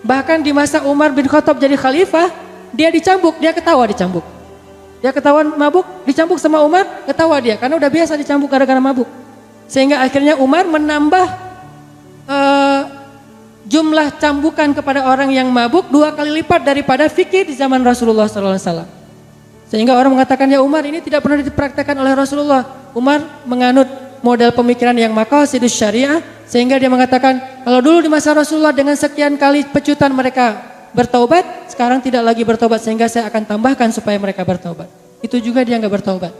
Bahkan di masa Umar bin Khattab jadi khalifah, dia dicambuk, dia ketawa dicambuk. Dia ketahuan mabuk, dicambuk sama Umar, ketawa dia. Karena udah biasa dicambuk gara-gara mabuk. Sehingga akhirnya Umar menambah jumlah cambukan kepada orang yang mabuk 2 kali lipat daripada fikih di zaman Rasulullah SAW. Sehingga orang mengatakan, ya Umar, ini tidak pernah dipraktekkan oleh Rasulullah. Umar menganut model pemikiran yang maqasidus syariah, sehingga dia mengatakan, kalau dulu di masa Rasulullah dengan sekian kali pecutan mereka bertaubat, sekarang tidak lagi bertaubat, sehingga saya akan tambahkan supaya mereka bertaubat. Itu juga dia nggak bertaubat.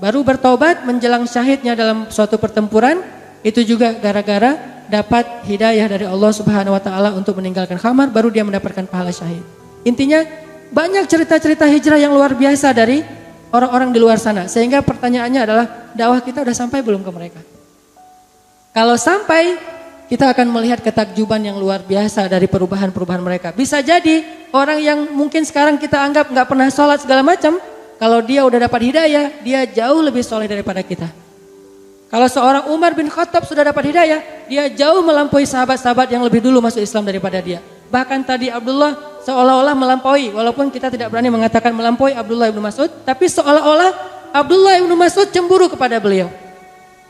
Baru bertaubat menjelang syahidnya dalam suatu pertempuran, itu juga gara-gara dapat hidayah dari Allah Subhanahu wa taala untuk meninggalkan khamar, baru dia mendapatkan pahala syahid. Intinya banyak cerita-cerita hijrah yang luar biasa dari orang-orang di luar sana. Sehingga pertanyaannya adalah, dakwah kita udah sampai belum ke mereka? Kalau sampai, kita akan melihat ketakjuban yang luar biasa dari perubahan-perubahan mereka. Bisa jadi orang yang mungkin sekarang kita anggap gak pernah sholat segala macam, kalau dia udah dapat hidayah, dia jauh lebih soleh daripada kita. Kalau seorang Umar bin Khattab sudah dapat hidayah, dia jauh melampaui sahabat-sahabat yang lebih dulu masuk Islam daripada dia. Bahkan tadi Abdullah seolah-olah melampaui, walaupun kita tidak berani mengatakan melampaui Abdullah ibnu Mas'ud, tapi seolah-olah Abdullah ibnu Mas'ud cemburu kepada beliau.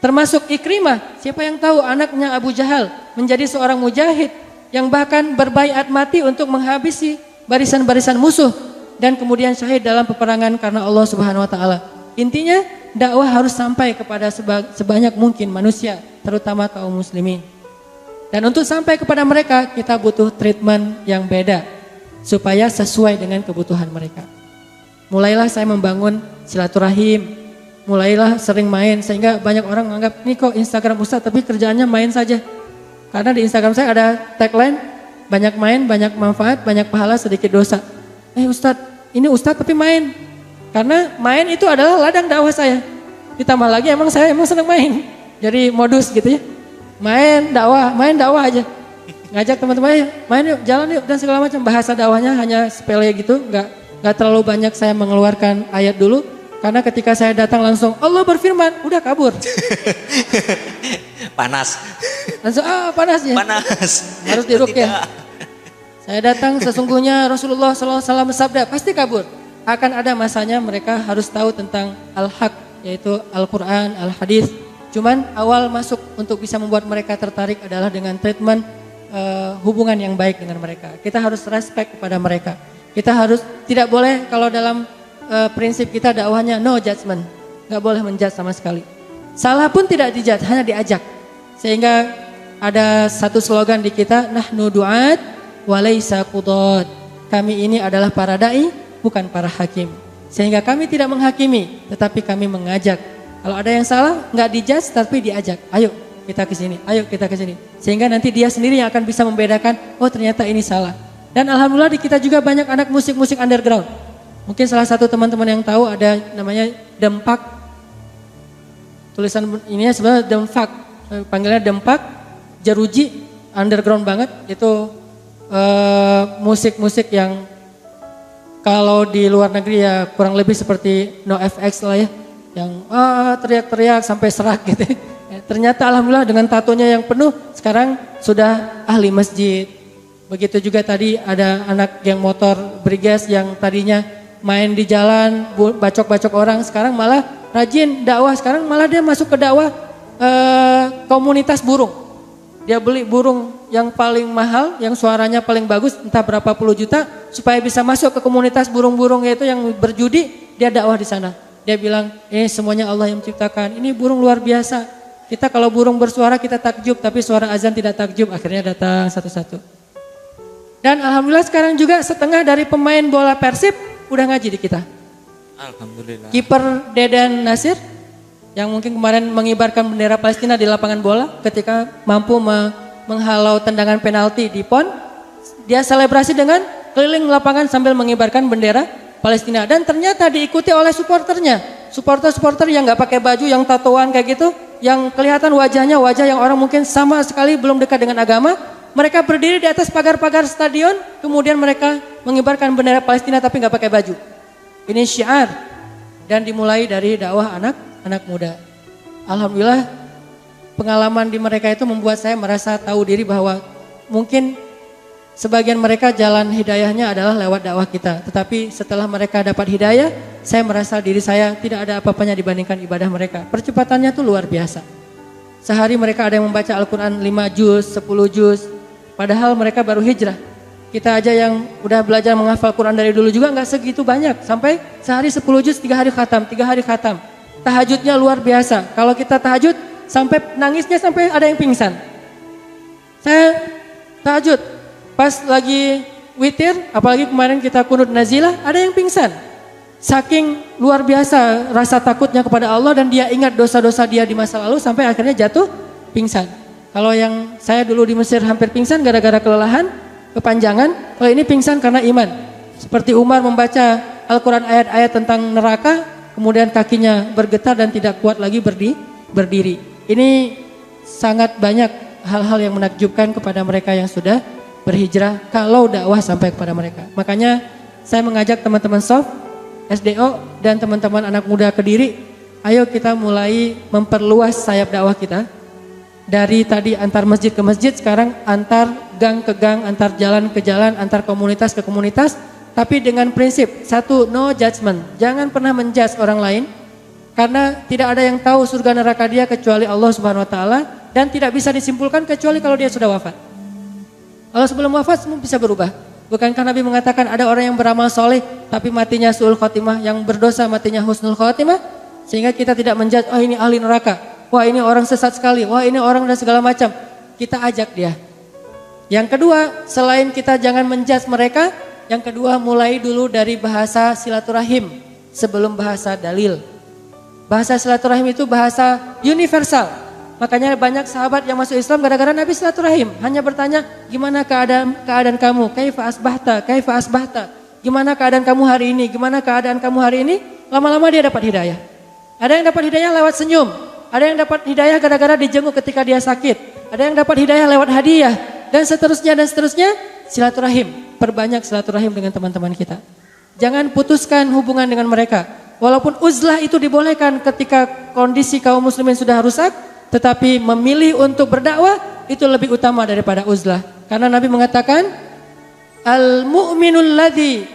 Termasuk Ikrimah, siapa yang tahu anaknya Abu Jahal menjadi seorang mujahid yang bahkan berbaiat mati untuk menghabisi barisan-barisan musuh dan kemudian syahid dalam peperangan karena Allah Subhanahu wa taala. Intinya dakwah harus sampai kepada sebanyak mungkin manusia, terutama kaum muslimin. Dan untuk sampai kepada mereka, kita butuh treatment yang beda supaya sesuai dengan kebutuhan mereka. Mulailah saya membangun silaturahim, mulailah sering main, sehingga banyak orang menganggap, ini kok Instagram Ustadz tapi kerjaannya main saja. Karena di Instagram saya ada tagline, banyak main, banyak manfaat, banyak pahala, sedikit dosa. Ustadz, ini ustadz tapi main. Karena main itu adalah ladang dakwah saya. Ditambah lagi saya emang senang main. Jadi modus gitu ya. Main dakwah aja. Ngajak teman-teman, main yuk, jalan yuk dan segala macam. Bahasa dakwahnya hanya sepele gitu, nggak terlalu banyak saya mengeluarkan ayat dulu. Karena ketika saya datang langsung Allah berfirman, udah kabur. Panas. Langsung panasnya. Panas. Harus diruqyah. Saya datang sesungguhnya Rasulullah SAW bersabda, pasti kabur. Akan ada masanya mereka harus tahu tentang al-haq, yaitu Al-Quran, al-hadis. Cuman awal masuk untuk bisa membuat mereka tertarik adalah dengan treatment hubungan yang baik dengan mereka. Kita harus respect kepada mereka. Kita harus, tidak boleh kalau dalam prinsip kita dakwahnya no judgment. Gak boleh menjudge sama sekali. Salah pun tidak dijudge, hanya diajak. Sehingga ada satu slogan di kita, nahnu du'at walaysa qudad. Kami ini adalah para da'i, bukan para hakim. Sehingga kami tidak menghakimi, tetapi kami mengajak. Kalau ada yang salah, nggak dijudge tapi diajak. Ayo kita ke sini, ayo kita ke sini. Sehingga nanti dia sendiri yang akan bisa membedakan, oh ternyata ini salah. Dan alhamdulillah di kita juga banyak anak musik-musik underground. Mungkin salah satu teman-teman yang tahu ada namanya Dempak. Tulisan ininya sebenarnya Dempak, panggilannya Dempak, Jaruji, underground banget. Itu musik-musik yang kalau di luar negeri ya kurang lebih seperti NoFX lah ya. Yang teriak-teriak sampai serak gitu. Ternyata alhamdulillah dengan tatonya yang penuh sekarang sudah ahli masjid. Begitu juga tadi ada anak geng motor Briges yang tadinya main di jalan, bacok-bacok orang, sekarang malah rajin dakwah. Sekarang malah dia masuk ke dakwah komunitas burung. Dia beli burung yang paling mahal, yang suaranya paling bagus, entah berapa puluh juta, supaya bisa masuk ke komunitas burung-burung itu yang berjudi, dia dakwah di sana. Dia bilang, ini semuanya Allah yang menciptakan, ini burung luar biasa. Kita kalau burung bersuara kita takjub, tapi suara azan tidak takjub. Akhirnya datang satu-satu. Dan alhamdulillah sekarang juga setengah dari pemain bola Persib udah ngaji di kita. Alhamdulillah. Kiper Dedan Nasir yang mungkin kemarin mengibarkan bendera Palestina di lapangan bola ketika mampu menghalau tendangan penalti di PON, dia selebrasi dengan keliling lapangan sambil mengibarkan bendera Palestina dan ternyata diikuti oleh supporternya. Supporter-supporter yang nggak pakai baju, yang tatoan kayak gitu, yang kelihatan wajahnya wajah yang orang mungkin sama sekali belum dekat dengan agama. Mereka berdiri di atas pagar-pagar stadion, kemudian mereka mengibarkan bendera Palestina tapi nggak pakai baju. Ini syiar dan dimulai dari dakwah anak muda. Alhamdulillah pengalaman di mereka itu membuat saya merasa tahu diri bahwa mungkin sebagian mereka jalan hidayahnya adalah lewat dakwah kita. Tetapi setelah mereka dapat hidayah, saya merasa diri saya tidak ada apa-apanya dibandingkan ibadah mereka. Percepatannya tuh luar biasa. Sehari mereka ada yang membaca Al-Quran 5 juz, 10 juz. Padahal mereka baru hijrah. Kita aja yang udah belajar menghafal Quran dari dulu juga nggak segitu banyak. Sampai sehari 10 juz, 3 hari khatam, 3 hari khatam. Tahajudnya luar biasa. Kalau kita tahajud sampai nangisnya sampai ada yang pingsan. Saya tahajud pas lagi witir, apalagi kemarin kita kunut nazilah, ada yang pingsan. Saking luar biasa rasa takutnya kepada Allah dan dia ingat dosa-dosa dia di masa lalu sampai akhirnya jatuh pingsan. Kalau yang saya dulu di Mesir hampir pingsan gara-gara kelelahan, kepanjangan. Kalau ini pingsan karena iman. Seperti Umar membaca Al-Quran ayat-ayat tentang neraka, kemudian kakinya bergetar dan tidak kuat lagi berdiri. Ini sangat banyak hal-hal yang menakjubkan kepada mereka yang sudah berhijrah kalau dakwah sampai kepada mereka. Makanya saya mengajak teman-teman soft, SDO dan teman-teman anak muda Kediri, ayo kita mulai memperluas sayap dakwah kita. Dari tadi antar masjid ke masjid, sekarang antar gang ke gang, antar jalan ke jalan, antar komunitas ke komunitas. Tapi dengan prinsip, satu, no judgment. Jangan pernah menjudge orang lain. Karena tidak ada yang tahu surga neraka dia kecuali Allah Subhanahu Wa Taala. Dan tidak bisa disimpulkan kecuali kalau dia sudah wafat. Kalau sebelum wafat semua bisa berubah. Bukankah Nabi mengatakan ada orang yang beramal soleh tapi matinya su'ul khotimah, yang berdosa matinya husnul khotimah? Sehingga kita tidak menjudge, oh ini ahli neraka. Wah ini orang sesat sekali, wah ini orang dan segala macam. Kita ajak dia. Yang kedua, selain kita jangan menjudge mereka, yang kedua mulai dulu dari bahasa silaturahim sebelum bahasa dalil. Bahasa silaturahim itu bahasa universal. Makanya banyak sahabat yang masuk Islam gara-gara Nabi silaturahim. Hanya bertanya, gimana keadaan kamu? Kaifa asbahta? Kaifa asbahta? gimana keadaan kamu hari ini, gimana keadaan kamu hari ini, lama-lama dia dapat hidayah. Ada yang dapat hidayah lewat senyum, ada yang dapat hidayah gara-gara dijenguk ketika dia sakit, ada yang dapat hidayah lewat hadiah, dan seterusnya, silaturahim. Perbanyak silaturahim dengan teman-teman kita. Jangan putuskan hubungan dengan mereka. Walaupun uzlah itu dibolehkan ketika kondisi kaum muslimin sudah rusak, tetapi memilih untuk berdakwah itu lebih utama daripada uzlah. Karena Nabi mengatakan, al-mu'minul ladzi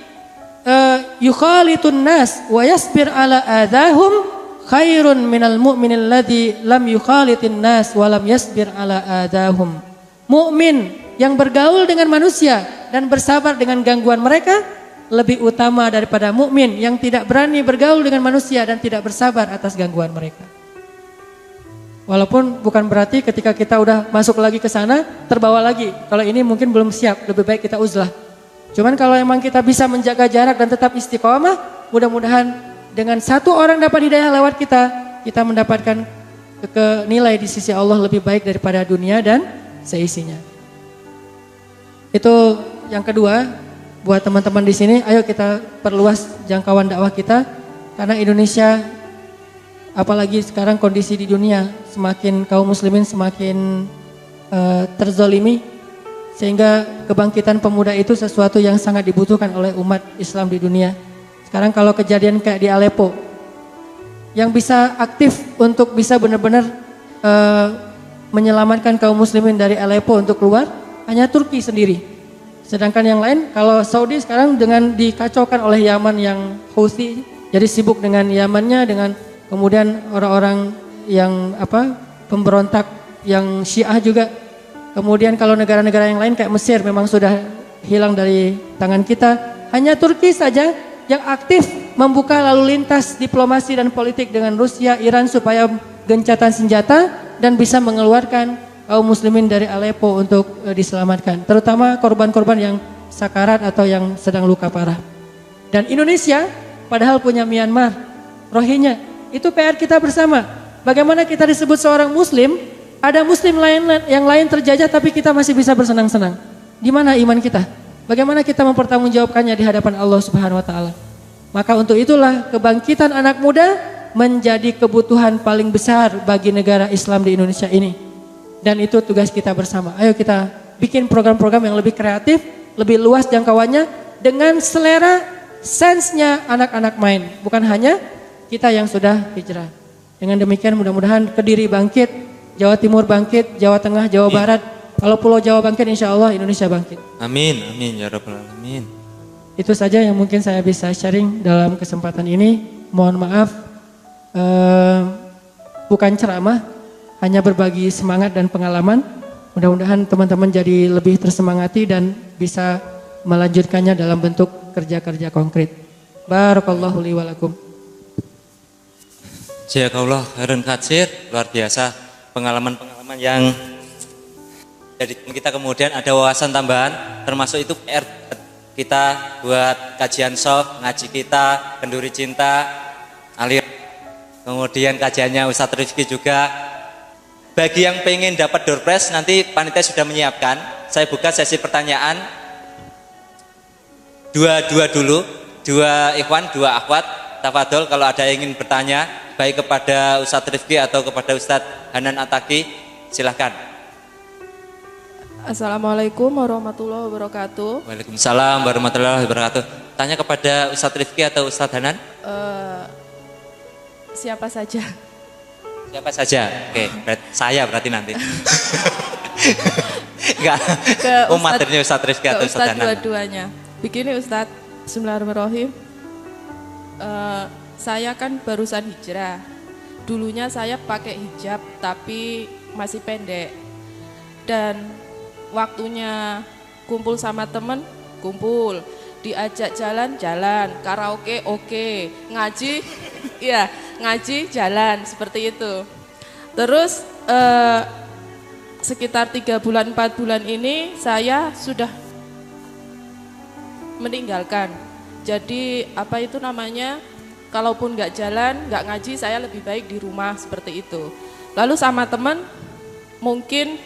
yukhalitun nas wa yasbir ala adahum khairun minal mu'minil ladzi lam yukhalitin nas wa lam yasbir ala adahum. Mukmin yang bergaul dengan manusia dan bersabar dengan gangguan mereka lebih utama daripada mukmin yang tidak berani bergaul dengan manusia dan tidak bersabar atas gangguan mereka. Walaupun bukan berarti ketika kita udah masuk lagi ke sana terbawa lagi. Kalau ini mungkin belum siap, lebih baik kita uzlah. Cuman kalau emang kita bisa menjaga jarak dan tetap istiqomah, mudah-mudahan dengan satu orang dapat hidayah lewat kita, kita mendapatkan nilai di sisi Allah lebih baik daripada dunia dan seisinya. Itu yang kedua, buat teman-teman di sini, ayo kita perluas jangkauan dakwah kita, karena Indonesia, apalagi sekarang kondisi di dunia, semakin kaum muslimin semakin terzolimi, sehingga kebangkitan pemuda itu sesuatu yang sangat dibutuhkan oleh umat Islam di dunia. Sekarang kalau kejadian kayak di Aleppo, yang bisa aktif untuk bisa benar-benar menyelamatkan kaum muslimin dari Aleppo untuk keluar, hanya Turki sendiri. Sedangkan yang lain, kalau Saudi sekarang dengan dikacaukan oleh Yaman yang Houthi, jadi sibuk dengan Yamannya, dengan kemudian orang-orang yang pemberontak yang Syiah juga. Kemudian kalau negara-negara yang lain kayak Mesir memang sudah hilang dari tangan kita. Hanya Turki saja yang aktif membuka lalu lintas diplomasi dan politik dengan Rusia, Iran supaya gencatan senjata dan bisa mengeluarkan kaum muslimin dari Aleppo untuk diselamatkan. Terutama korban-korban yang sakarat atau yang sedang luka parah. Dan Indonesia padahal punya Myanmar, Rohingya. Itu PR kita bersama. Bagaimana kita disebut seorang muslim, ada muslim yang lain terjajah tapi kita masih bisa bersenang-senang. Di mana iman kita? Bagaimana kita mempertanggungjawabkannya di hadapan Allah Subhanahu wa taala? Maka untuk itulah kebangkitan anak muda menjadi kebutuhan paling besar bagi negara Islam di Indonesia ini. Dan itu tugas kita bersama. Ayo kita bikin program-program yang lebih kreatif, lebih luas jangkauannya dengan selera sensenya anak-anak main. Bukan hanya kita yang sudah hijrah. Dengan demikian mudah-mudahan Kediri bangkit, Jawa Timur bangkit, Jawa Tengah, Jawa Barat. Kalau Pulau Jawa bangkit, insya Allah Indonesia bangkit. Amin, amin ya rabbal alamin. Itu saja yang mungkin saya bisa sharing dalam kesempatan ini. Mohon maaf, bukan ceramah, hanya berbagi semangat dan pengalaman. Mudah-mudahan teman-teman jadi lebih tersemangati dan bisa melanjutkannya dalam bentuk kerja-kerja konkret. Barakallahu li walakum. Jazakallah khairan katsir, luar biasa pengalaman-pengalaman yang jadi kita kemudian ada wawasan tambahan, termasuk itu PR kita buat kajian soft, ngaji kita, kenduri cinta, alir. Kemudian kajiannya Ustadz Rifki juga. Bagi yang pengen dapat door prize, nanti panitia sudah menyiapkan. Saya buka sesi pertanyaan. Dua dulu, dua ikhwan, dua akhwat. Tafadhol kalau ada yang ingin bertanya, baik kepada Ustadz Rifki atau kepada Ustadz Hanan Ataki, silahkan. Assalamualaikum warahmatullahi wabarakatuh. Waalaikumsalam warahmatullahi wabarakatuh. Tanya kepada Ustadz Rifki atau Ustadz Hanan? Siapa saja? Siapa saja? Oke, saya berarti nanti. Enggak. Materinya Ustadz Rifki atau Ustadz Hanan? Dua-duanya. Begini Ustadz, bismillahirrahmanirrahim. Saya kan barusan hijrah. Dulunya saya pakai hijab tapi masih pendek. Dan waktunya kumpul sama temen, kumpul. Diajak jalan, karaoke oke, ngaji, ya ngaji jalan, seperti itu. Terus sekitar 3 bulan 4 bulan ini saya sudah meninggalkan. Jadi apa itu namanya, kalaupun nggak jalan, nggak ngaji, saya lebih baik di rumah seperti itu. Lalu sama teman mungkin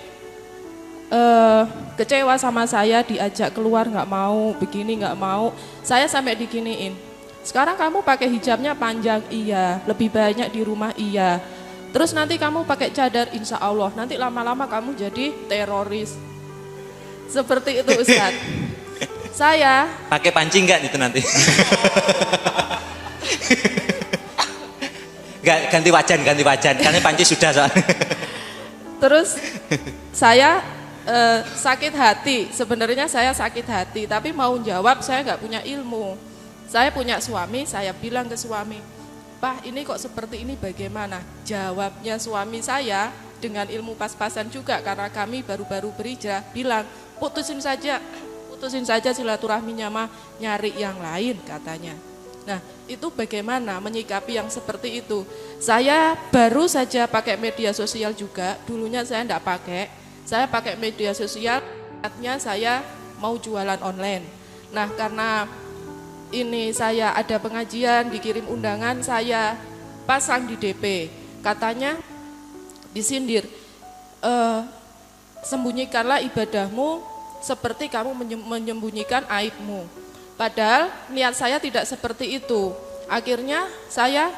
kecewa sama saya, diajak keluar nggak mau, begini nggak mau. Saya sampai diginiin, sekarang kamu pakai hijabnya panjang, iya. Lebih banyak di rumah, iya. Terus nanti kamu pakai cadar, insya Allah. Nanti lama-lama kamu jadi teroris. Seperti itu Ustadz. Saya Pakai panci enggak itu nanti? Enggak, ganti wajan. Karena panci sudah soalnya. terus saya sakit hati. Sebenarnya saya sakit hati, tapi mau jawab saya nggak punya ilmu. Saya punya suami, saya bilang ke suami, Pak, ini kok seperti ini bagaimana? Jawabnya suami saya dengan ilmu pas-pasan juga karena kami baru-baru berhijrah, bilang putusin saja silaturahminya mah, nyari yang lain katanya. Nah, itu bagaimana menyikapi yang seperti itu? Saya baru saja pakai media sosial juga, dulunya saya enggak pakai. Saya pakai media sosial, artinya saya mau jualan online. Nah, karena ini saya ada pengajian, dikirim undangan, saya pasang di DP. Katanya disindir, sembunyikanlah ibadahmu seperti kamu menyembunyikan aibmu. Padahal niat saya tidak seperti itu. Akhirnya saya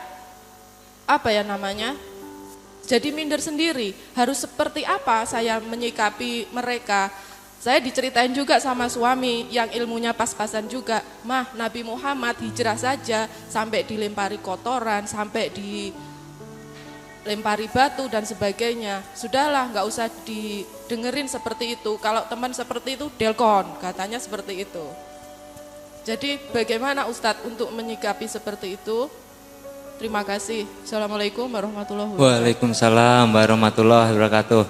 jadi minder sendiri. Harus seperti apa saya menyikapi mereka. Saya diceritain juga sama suami yang ilmunya pas-pasan juga. Mah, Nabi Muhammad hijrah saja sampai dilempari kotoran, sampai dilempari batu dan sebagainya. Sudahlah, nggak usah didengerin seperti itu. Kalau teman seperti itu, delkon, katanya seperti itu. Jadi bagaimana Ustadz untuk menyikapi seperti itu? Terima kasih. Assalamualaikum warahmatullahi wabarakatuh. Waalaikumsalam warahmatullahi wabarakatuh.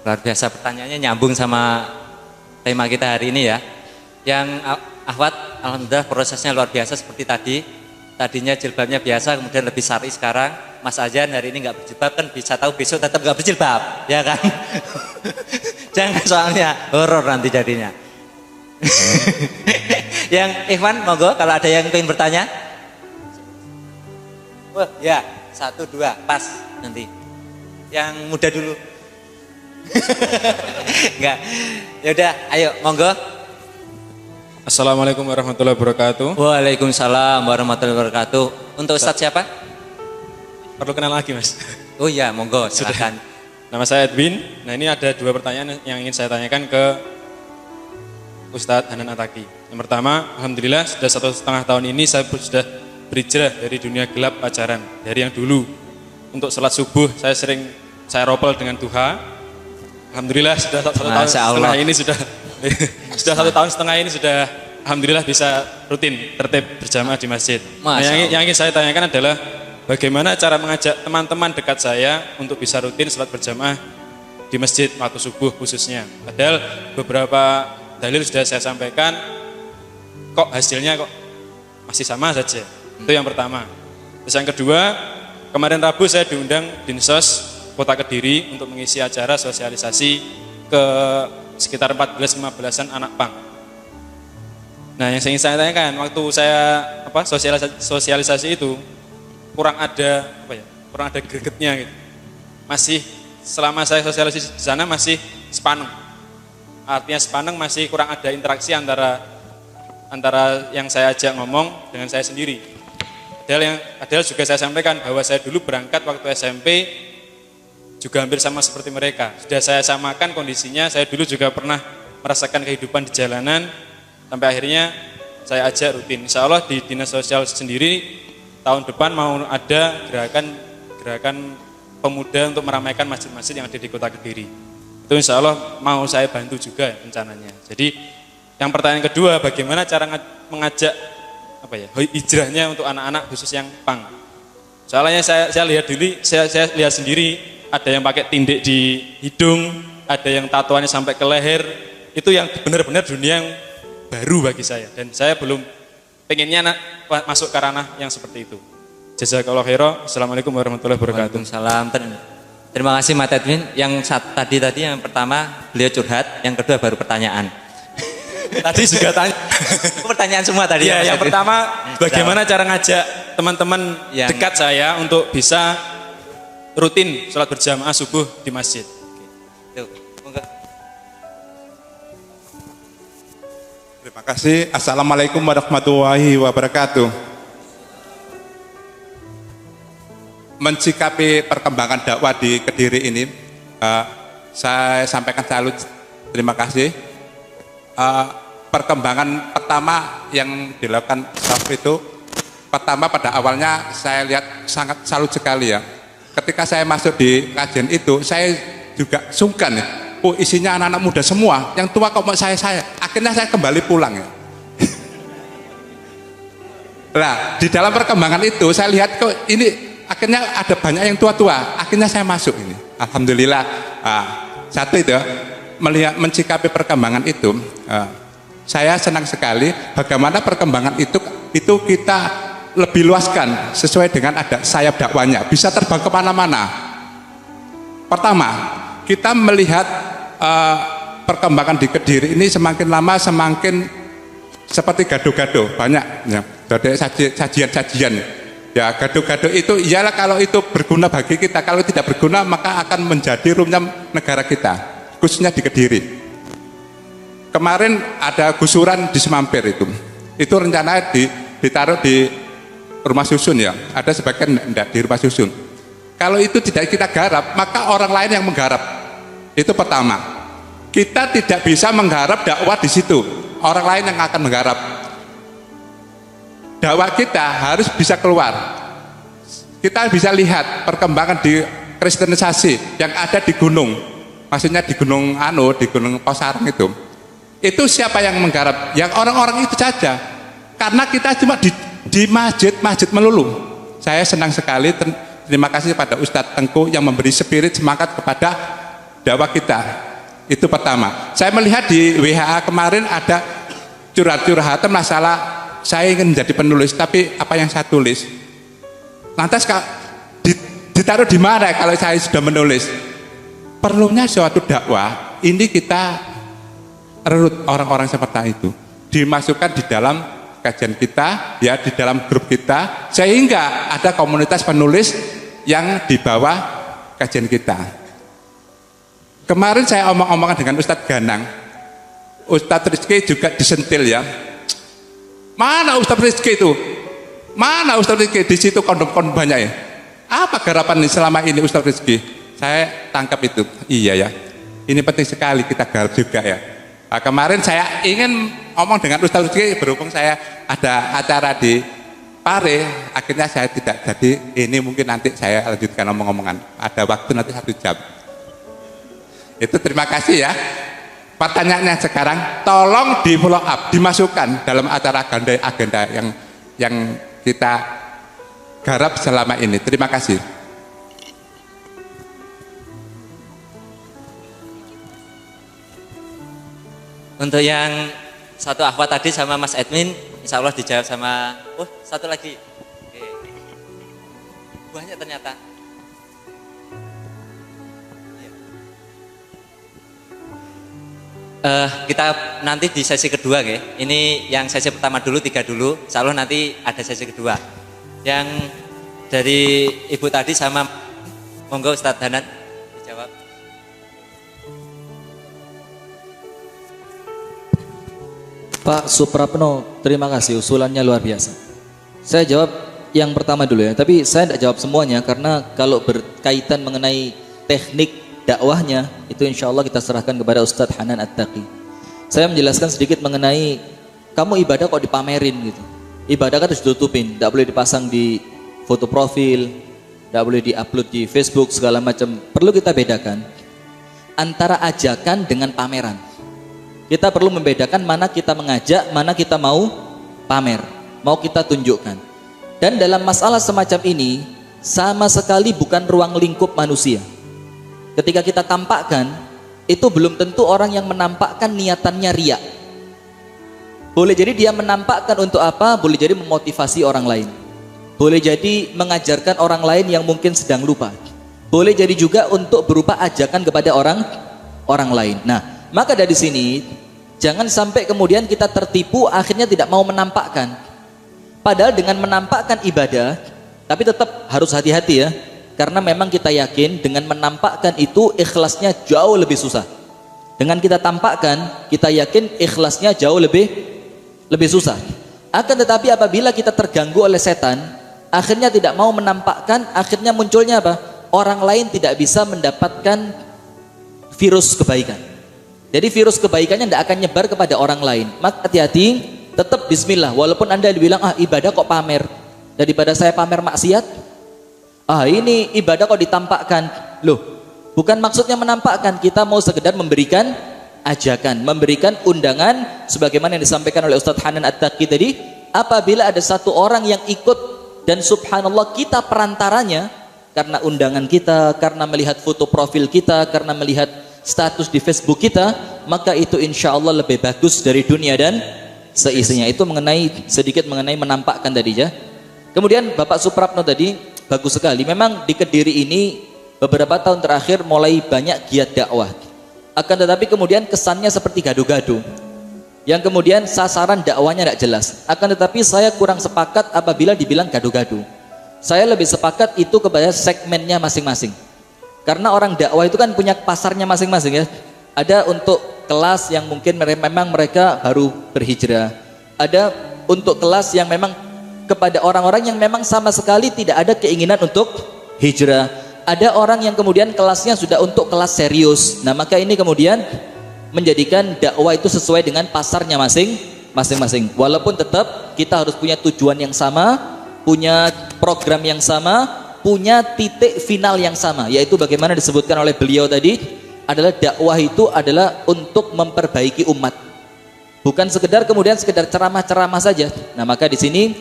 Luar biasa, pertanyaannya nyambung sama tema kita hari ini ya. Yang akhwat, alhamdulillah prosesnya luar biasa seperti tadi. Tadinya jilbabnya biasa, kemudian lebih syar'i sekarang. Mas Azan hari ini nggak berjilbab, kan bisa tahu besok tetap nggak berjilbab, ya kan? Jangan, soalnya horor nanti jadinya. Yang Ikhwan, monggo kalau ada yang ingin bertanya. Wah, ya, 1, 2, pas nanti. Yang muda dulu. Enggak. Ya udah, ayo monggo. Assalamualaikum warahmatullahi wabarakatuh. Waalaikumsalam warahmatullahi wabarakatuh. Untuk Ustadz siapa? Perlu kenal lagi Mas? Oh iya, monggo silakan. Nama saya Edwin. Nah, ini ada 2 pertanyaan yang ingin saya tanyakan ke Ustadz Hanan Ataki. Yang pertama, alhamdulillah sudah 1,5 tahun ini saya sudah berhijrah dari dunia gelap pacaran. Dari yang dulu untuk sholat subuh saya ropel dengan duha. Alhamdulillah sudah 1,5 tahun ini sudah 1,5 tahun ini sudah alhamdulillah bisa rutin tertib berjamaah di masjid. Nah, yang ingin saya tanyakan adalah bagaimana cara mengajak teman-teman dekat saya untuk bisa rutin sholat berjamaah di masjid waktu subuh khususnya. Padahal beberapa dalil sudah saya sampaikan, kok hasilnya kok masih sama saja. Itu yang pertama. Terus yang kedua, kemarin Rabu saya diundang Dinsos Kota Kediri untuk mengisi acara sosialisasi ke sekitar 14-15an anak pang. Nah, yang ingin saya tanyakan, waktu saya sosialisasi itu kurang ada gregetnya gitu. Masih selama saya sosialisasi di sana masih sepaneng. Artinya sepaneng, masih kurang ada interaksi antara yang saya ajak ngomong dengan saya sendiri. Padahal juga saya sampaikan bahwa saya dulu berangkat waktu SMP juga hampir sama seperti mereka. Sudah saya samakan kondisinya, saya dulu juga pernah merasakan kehidupan di jalanan, sampai akhirnya saya ajak rutin. Insya Allah di Dinas Sosial sendiri tahun depan mau ada gerakan pemuda untuk meramaikan masjid-masjid yang ada di Kota Kediri. Itu insya Allah mau saya bantu juga rencananya. Jadi yang pertanyaan kedua, bagaimana cara mengajak hijrahnya untuk anak-anak khusus yang pang. Soalnya saya lihat sendiri, ada yang pakai tindik di hidung, ada yang tatoannya sampai ke leher. Itu yang benar-benar dunia yang baru bagi saya. Dan saya belum pengennya masuk ke ranah yang seperti itu. Jazakallahu khairan. Assalamualaikum warahmatullahi wabarakatuh. Waalaikumsalam. Terima kasih Mas Edwin. Yang tadi yang pertama beliau curhat, yang kedua baru pertanyaan. Tadi juga tanya. Pertanyaan semua tadi. Ya, yang pertama bagaimana cara ngajak teman-teman dekat saya untuk bisa rutin sholat berjamaah subuh di masjid. Tuh, Terima kasih. Assalamualaikum warahmatullahi wabarakatuh. Mensikapi perkembangan dakwah di Kediri ini, saya sampaikan salut. Terima kasih. Perkembangan pertama yang dilakukan staff itu, pertama pada awalnya saya lihat sangat salut sekali ya. Ketika saya masuk di kajian itu, saya juga sungkan ya. Oh, isinya anak-anak muda semua, yang tua kok mau saya. Akhirnya saya kembali pulang ya. Nah, di dalam perkembangan itu saya lihat kok ini akhirnya ada banyak yang tua-tua. Akhirnya saya masuk ini. Alhamdulillah. Satu itu melihat mencikapi perkembangan itu, saya senang sekali bagaimana perkembangan itu kita lebih luaskan sesuai dengan ada sayap dakwanya, bisa terbang kemana-mana. Pertama, kita melihat perkembangan di Kediri ini semakin lama semakin seperti gado-gado, banyak ya, dari sajian-sajian ya. Gado-gado itu iyalah kalau itu berguna bagi kita, kalau tidak berguna maka akan menjadi runyam negara kita, khususnya di Kediri. Kemarin ada gusuran di Semampir itu rencananya ditaruh di rumah susun ya, ada sebagian enggak di rumah susun. Kalau itu tidak kita garap maka orang lain yang menggarap. Itu pertama, kita tidak bisa menggarap dakwah di situ, orang lain yang akan menggarap. Dakwah kita harus bisa keluar. Kita bisa lihat perkembangan di kristenisasi yang ada di gunung, maksudnya di gunung di gunung Posarang itu siapa yang menggarap? Yang orang-orang itu saja. Karena kita cuma di masjid melulu. Saya senang sekali, terima kasih pada Ustadz Tengku yang memberi spirit semangat kepada dakwah kita. Itu pertama. Saya melihat di WHA kemarin ada curhat-curhatan masalah saya ingin menjadi penulis, tapi apa yang saya tulis lantas ditaruh di mana kalau saya sudah menulis? Perlunya suatu dakwah ini kita rerut orang-orang seperti itu, dimasukkan di dalam kajian kita ya, di dalam grup kita, sehingga ada komunitas penulis yang di bawah kajian kita. Kemarin saya omong-omongan dengan Ustadz Ganang, Ustadz Rizky juga disentil ya. Mana Ustadz Rizky itu? Mana Ustadz Rizky? Di situ kondom-kondom banyak ya. Apa garapan selama ini Ustadz Rizky? Saya tangkap itu. Iya ya. Ini penting sekali kita garap juga ya. Nah, kemarin saya ingin ngomong dengan Ustadz Rizky, berhubung saya ada acara di Pare, akhirnya saya tidak jadi. Ini mungkin nanti saya lanjutkan omong-omongan. Ada waktu nanti 1 jam. Itu terima kasih ya. Pertanyaannya sekarang, tolong di follow up, dimasukkan dalam acara agenda yang kita garap selama ini. Terima kasih. Untuk yang satu akhwat tadi sama Mas Edwin, insya Allah dijawab sama, satu lagi. Oke. Banyak ternyata. Kita nanti di sesi kedua ya. Ini yang sesi pertama dulu, 3 dulu. Insya Allah nanti ada sesi kedua. Yang dari ibu tadi sama, monggo Ustadz Hanan dijawab. Pak Suprapno, terima kasih, usulannya luar biasa. Saya jawab yang pertama dulu ya, tapi saya tidak jawab semuanya karena kalau berkaitan mengenai teknik dakwahnya itu insya Allah kita serahkan kepada Ustadz Hanan At-Taqi. Saya menjelaskan sedikit mengenai kamu ibadah kok dipamerin gitu. Ibadah kan harus ditutupin, tidak boleh dipasang di foto profil, tidak boleh diupload di Facebook segala macam. Perlu kita bedakan antara ajakan dengan pameran. Kita perlu membedakan mana kita mengajak, mana kita mau pamer, mau kita tunjukkan. Dan dalam masalah semacam ini sama sekali bukan ruang lingkup manusia. Ketika kita tampakkan, itu belum tentu orang yang menampakkan niatannya riya. Boleh jadi dia menampakkan untuk apa? Boleh jadi memotivasi orang lain. Boleh jadi mengajarkan orang lain yang mungkin sedang lupa. Boleh jadi juga untuk berupa ajakan kepada orang lain. Nah, maka dari sini jangan sampai kemudian kita tertipu akhirnya tidak mau menampakkan. Padahal dengan menampakkan ibadah, tapi tetap harus hati-hati ya. Karena memang kita yakin dengan menampakkan itu ikhlasnya jauh lebih susah. Dengan kita tampakkan, kita yakin ikhlasnya jauh lebih lebih susah. Akan tetapi apabila kita terganggu oleh setan, akhirnya tidak mau menampakkan, akhirnya munculnya apa? Orang lain tidak bisa mendapatkan virus kebaikan. Jadi virus kebaikannya tidak akan nyebar kepada orang lain. Maka hati-hati, tetap bismillah. Walaupun Anda dibilang, ibadah kok pamer. Daripada saya pamer maksiat, ini ibadah kok ditampakkan. Loh, bukan maksudnya menampakkan, kita mau sekedar memberikan ajakan, memberikan undangan sebagaimana yang disampaikan oleh Ustadz Hanan At-Taqi tadi. Apabila ada satu orang yang ikut dan subhanallah kita perantaranya, karena undangan kita, karena melihat foto profil kita, karena melihat status di Facebook kita, maka itu insya Allah lebih bagus dari dunia dan seisinya. Itu sedikit mengenai menampakkan tadi ya. Kemudian Bapak Suprapno tadi bagus sekali. Memang di Kediri ini beberapa tahun terakhir mulai banyak giat dakwah. Akan tetapi kemudian kesannya seperti gaduh-gaduh. Yang kemudian sasaran dakwanya tidak jelas. Akan tetapi saya kurang sepakat apabila dibilang gaduh-gaduh. Saya lebih sepakat itu kepada segmennya masing-masing. Karena orang dakwah itu kan punya pasarnya masing-masing ya. Ada untuk kelas yang mungkin memang mereka baru berhijrah. Ada untuk kelas yang memang kepada orang-orang yang memang sama sekali tidak ada keinginan untuk hijrah. Ada orang yang kemudian kelasnya sudah untuk kelas serius. Nah maka ini kemudian menjadikan dakwah itu sesuai dengan pasarnya masing-masing. Walaupun tetap kita harus punya tujuan yang sama, punya program yang sama, punya titik final yang sama. Yaitu bagaimana disebutkan oleh beliau tadi, adalah dakwah itu adalah untuk memperbaiki umat. Bukan sekedar ceramah-ceramah saja. Nah maka di sini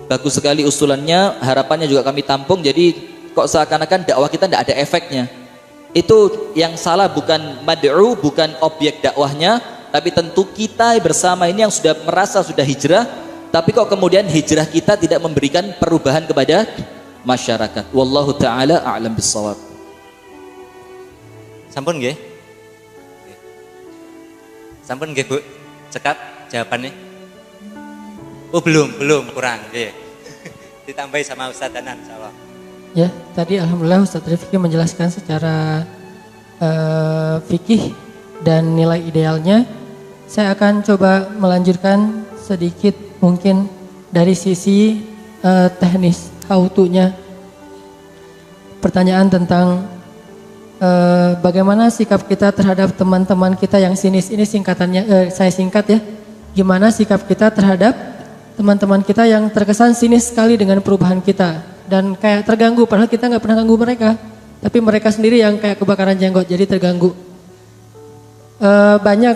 bagus sekali usulannya, harapannya juga kami tampung. Jadi kok seakan-akan dakwah kita tidak ada efeknya. Itu yang salah bukan mad'u, bukan objek dakwahnya, tapi tentu kita bersama ini yang sudah merasa sudah hijrah, tapi kok kemudian hijrah kita tidak memberikan perubahan kepada masyarakat. Wallahu taala a'lam bissawab. Sampun nggih? Sampun nggih, Bu? Cekap jawabannya? Oh, belum, kurang nggih. Ditambahi sama Ustaz Hanan insyaallah. Ya, tadi alhamdulillah Ustaz Rifki menjelaskan secara fikih dan nilai idealnya. Saya akan coba melanjutkan sedikit mungkin dari sisi teknis how to-nya. Pertanyaan tentang bagaimana sikap kita terhadap teman-teman kita yang sinis. Ini singkatannya, saya singkat ya. Gimana sikap kita terhadap teman-teman kita yang terkesan sinis sekali dengan perubahan kita dan kayak terganggu, padahal kita nggak pernah ganggu mereka, tapi mereka sendiri yang kayak kebakaran jenggot jadi terganggu. Banyak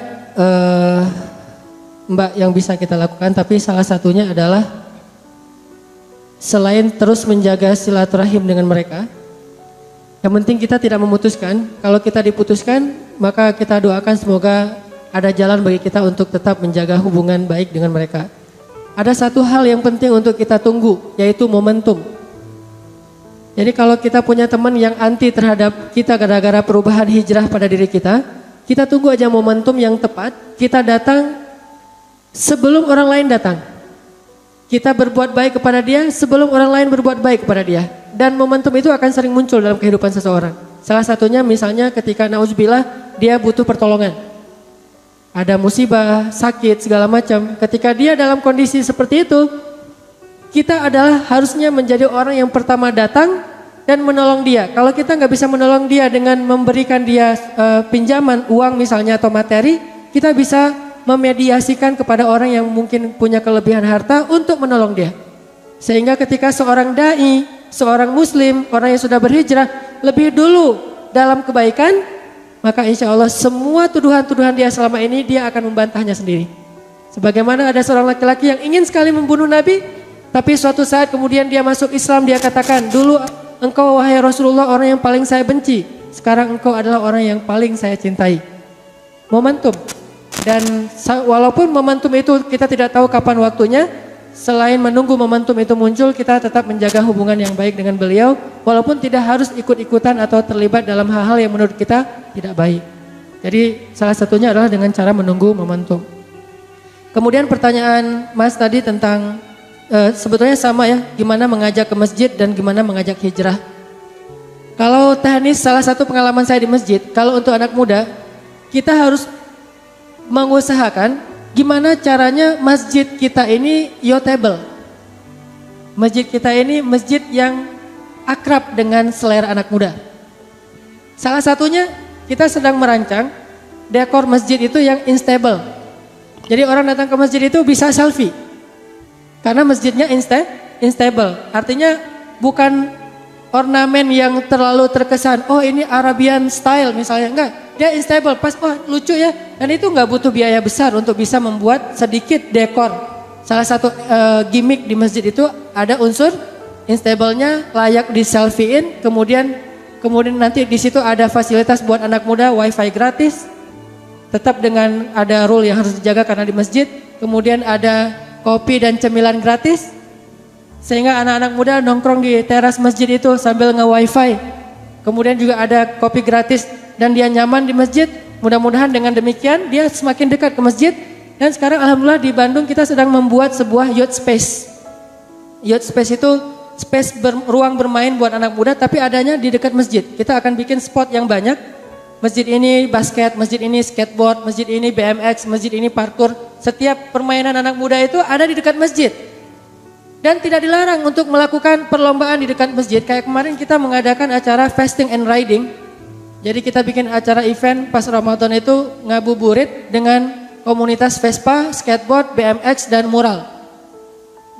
Mbak yang bisa kita lakukan, tapi salah satunya adalah selain terus menjaga silaturahim dengan mereka, yang penting kita tidak memutuskan. Kalau kita diputuskan, maka kita doakan semoga ada jalan bagi kita untuk tetap menjaga hubungan baik dengan mereka. Ada satu hal yang penting untuk kita tunggu, yaitu momentum. Jadi kalau kita punya teman yang anti terhadap kita gara-gara perubahan hijrah pada diri kita tunggu aja momentum yang tepat, kita datang sebelum orang lain datang. Kita berbuat baik kepada dia sebelum orang lain berbuat baik kepada dia. Dan momentum itu akan sering muncul dalam kehidupan seseorang. Salah satunya misalnya ketika nauzubillah dia butuh pertolongan. Ada musibah, sakit, segala macam. Ketika dia dalam kondisi seperti itu, kita adalah harusnya menjadi orang yang pertama datang dan menolong dia. Kalau kita nggak bisa menolong dia dengan memberikan dia pinjaman, uang misalnya atau materi, kita bisa memediasikan kepada orang yang mungkin punya kelebihan harta untuk menolong dia. Sehingga ketika seorang dai, seorang muslim, orang yang sudah berhijrah, lebih dulu dalam kebaikan, maka insya Allah semua tuduhan-tuduhan dia selama ini dia akan membantahnya sendiri. Sebagaimana ada seorang laki-laki yang ingin sekali membunuh Nabi, tapi suatu saat kemudian dia masuk Islam, dia katakan, dulu engkau wahai Rasulullah orang yang paling saya benci, sekarang engkau adalah orang yang paling saya cintai. Momentum. Dan walaupun momentum itu kita tidak tahu kapan waktunya, selain menunggu momentum itu muncul, kita tetap menjaga hubungan yang baik dengan beliau, walaupun tidak harus ikut-ikutan atau terlibat dalam hal-hal yang menurut kita tidak baik. Jadi salah satunya adalah dengan cara menunggu momentum. Kemudian pertanyaan Mas tadi tentang sebetulnya sama ya, gimana mengajak ke masjid dan gimana mengajak hijrah. Kalau teknis, salah satu pengalaman saya di masjid, kalau untuk anak muda, kita harus mengusahakan gimana caranya masjid kita ini yotable. Masjid kita ini masjid yang akrab dengan selera anak muda. Salah satunya kita sedang merancang dekor masjid itu yang instable. Jadi orang datang ke masjid itu bisa selfie. Karena masjidnya instable. Artinya bukan ornamen yang terlalu terkesan, oh ini Arabian style misalnya, enggak. Dia instable, pas wah lucu ya. Dan itu enggak butuh biaya besar untuk bisa membuat sedikit dekor. Salah satu gimmick di masjid itu ada unsur instable-nya, layak di selfie-in, kemudian nanti di situ ada fasilitas buat anak muda, wifi gratis. Tetap dengan ada rule yang harus dijaga karena di masjid. Kemudian ada kopi dan cemilan gratis. Sehingga anak-anak muda nongkrong di teras masjid itu sambil nge-wifi. Kemudian juga ada kopi gratis dan dia nyaman di masjid. Mudah-mudahan dengan demikian dia semakin dekat ke masjid. Dan sekarang alhamdulillah di Bandung kita sedang membuat sebuah youth space. Youth space itu space ruang bermain buat anak muda tapi adanya di dekat masjid. Kita akan bikin spot yang banyak. Masjid ini basket, masjid ini skateboard, masjid ini BMX, masjid ini parkour. Setiap permainan anak muda itu ada di dekat masjid. Dan tidak dilarang untuk melakukan perlombaan di dekat masjid. Kayak kemarin kita mengadakan acara fasting and riding. Jadi kita bikin acara event pas Ramadan itu ngabuburit dengan komunitas Vespa, skateboard, BMX, dan mural.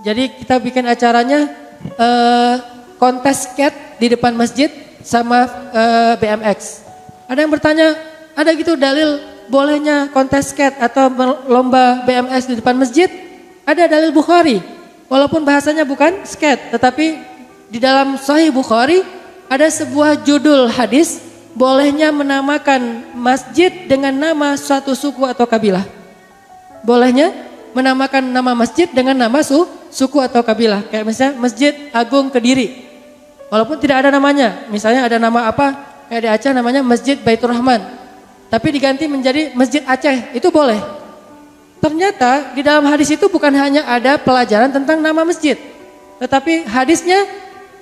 Jadi kita bikin acaranya kontes skate di depan masjid sama BMX. Ada yang bertanya, ada gitu dalil bolehnya kontes skate atau lomba BMX di depan masjid? Ada dalil Bukhari. Walaupun bahasanya bukan skate, tetapi di dalam Sahih Bukhari ada sebuah judul hadis, bolehnya menamakan masjid dengan nama suatu suku atau kabilah. Bolehnya menamakan nama masjid dengan nama suku atau kabilah. Kayak misalnya Masjid Agung Kediri. Walaupun tidak ada namanya, misalnya ada nama apa? Kayak di Aceh namanya Masjid Baitur Rahman. Tapi diganti menjadi Masjid Aceh, itu boleh. Ternyata di dalam hadis itu bukan hanya ada pelajaran tentang nama masjid. Tetapi hadisnya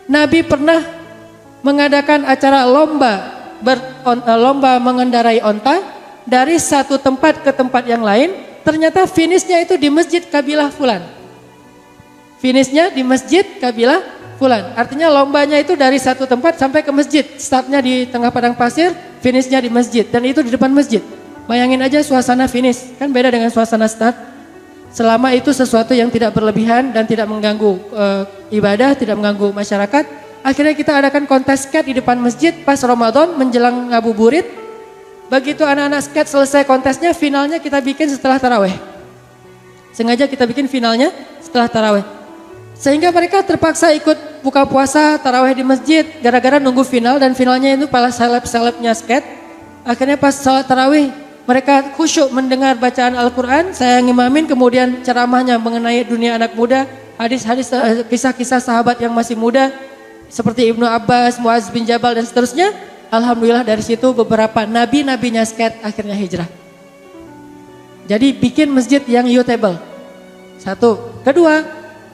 Nabi pernah mengadakan acara lomba mengendarai onta dari satu tempat ke tempat yang lain. Ternyata finishnya itu di Masjid Kabilah Fulan. Finishnya di Masjid Kabilah Fulan. Artinya lombanya itu dari satu tempat sampai ke masjid. Startnya di tengah padang pasir, finishnya di masjid. Dan itu di depan masjid. Bayangin aja suasana finish. Kan beda dengan suasana start. Selama itu sesuatu yang tidak berlebihan dan tidak mengganggu ibadah, tidak mengganggu masyarakat. Akhirnya kita adakan kontes skate di depan masjid pas Ramadan menjelang ngabuburit. Begitu anak-anak skate selesai kontesnya, finalnya kita bikin setelah taraweh. Sengaja kita bikin finalnya setelah taraweh. Sehingga mereka terpaksa ikut buka puasa taraweh di masjid gara-gara nunggu final dan finalnya itu para seleb-selebnya skate. Akhirnya pas salat tarawih mereka khusyuk mendengar bacaan Al-Quran. Saya ngimamin, kemudian ceramahnya mengenai dunia anak muda, hadis-hadis kisah-kisah sahabat yang masih muda seperti Ibnu Abbas, Muaz bin Jabal dan seterusnya. Alhamdulillah dari situ beberapa nabi-nabinya skate akhirnya hijrah. Jadi bikin masjid yang youthable. Satu. Kedua,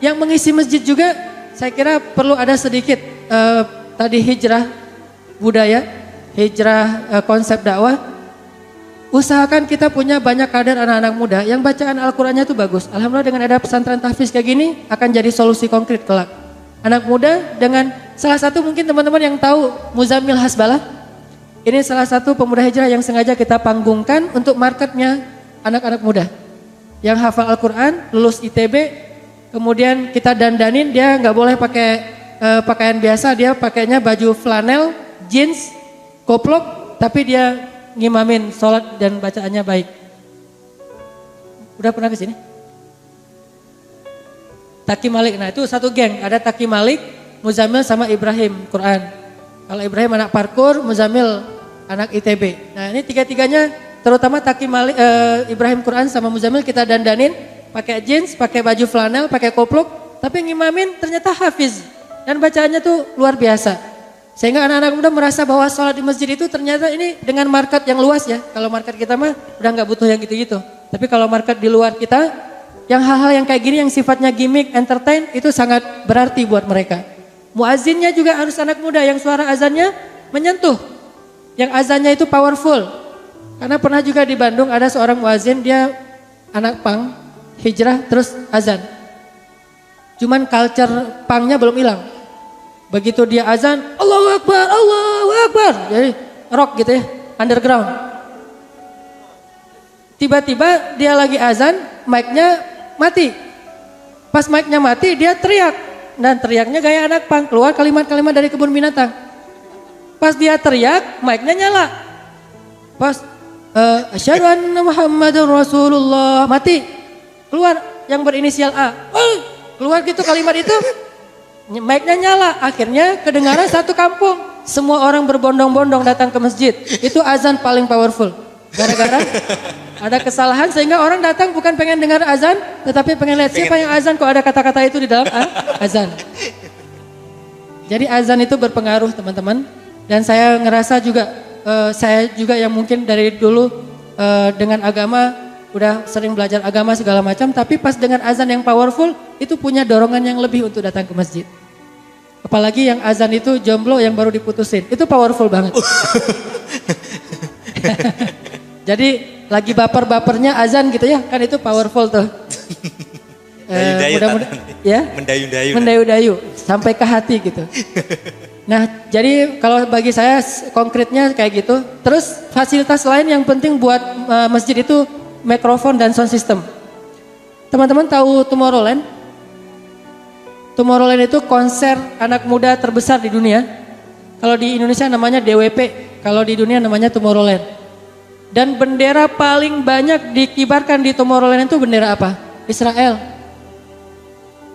yang mengisi masjid juga saya kira perlu ada sedikit tadi hijrah budaya, hijrah konsep dakwah. Usahakan kita punya banyak kader anak-anak muda yang bacaan Al-Qurannya itu bagus. Alhamdulillah dengan ada pesantren tahfiz kayak gini akan jadi solusi konkret kelak. Anak muda dengan salah satu mungkin teman-teman yang tahu Muzammil Hasbalah. Ini salah satu pemuda hijrah yang sengaja kita panggungkan untuk marketnya anak-anak muda. Yang hafal Al-Quran, lulus ITB, kemudian kita dandanin dia nggak boleh pakai pakaian biasa, dia pakainya baju flanel, jeans, koplok, tapi dia ngimamin sholat dan bacaannya baik. Udah pernah ke sini? Taki Malik, nah itu satu geng, ada Taki Malik, Muzammil sama Ibrahim Quran. Kalau Ibrahim anak parkur, Muzammil anak ITB. Nah ini tiga-tiganya, terutama Taki Malik, Ibrahim Quran sama Muzammil kita dandanin, pakai jeans, pakai baju flanel, pakai koplok, tapi ngimamin ternyata hafiz dan bacaannya tuh luar biasa. Sehingga anak-anak muda merasa bahwa sholat di masjid itu ternyata ini dengan market yang luas ya. Kalau market kita mah udah nggak butuh yang gitu-gitu. Tapi kalau market di luar kita, yang hal-hal yang kayak gini yang sifatnya gimmick, entertain itu sangat berarti buat mereka. Muazzinnya juga harus anak muda yang suara azannya menyentuh. Yang azannya itu powerful. Karena pernah juga di Bandung ada seorang muazzin, dia anak pang, hijrah terus azan. Cuman culture pangnya belum hilang. Begitu dia azan, Allahu Akbar, Allahu Akbar. Jadi rock gitu ya, underground. Tiba-tiba dia lagi azan, mic-nya mati. Pas mic-nya mati, dia teriak. Dan teriaknya gaya anak pang, keluar kalimat-kalimat dari kebun binatang. Pas dia teriak, mic-nya nyala. Pas asyhadu anna Muhammadar Rasulullah, mati. Keluar yang berinisial A. Keluar gitu kalimat itu. Mic-nya nyala, akhirnya kedengaran satu kampung. Semua orang berbondong-bondong datang ke masjid. Itu azan paling powerful. Gara-gara ada kesalahan sehingga orang datang bukan pengen dengar azan, tetapi pengen lihat siapa yang azan, kok ada kata-kata itu di dalam azan. Jadi azan itu berpengaruh teman-teman. Dan saya ngerasa juga, saya juga yang mungkin dari dulu dengan agama, udah sering belajar agama segala macam, tapi pas dengan azan yang powerful, itu punya dorongan yang lebih untuk datang ke masjid. Apalagi yang azan itu jomblo yang baru diputusin, itu powerful banget. Jadi lagi baper-bapernya azan gitu ya, kan itu powerful tuh. Mudah-mudahan ya, mendayu-dayu sampai ke hati gitu. Nah, jadi kalau bagi saya konkretnya kayak gitu. Terus fasilitas lain yang penting buat masjid itu mikrofon dan sound system. Teman-teman tahu Tomorrowland? Tomorrowland itu konser anak muda terbesar di dunia. Kalau di Indonesia namanya DWP, kalau di dunia namanya Tomorrowland. Dan bendera paling banyak dikibarkan di Tomorrowland itu bendera apa? Israel.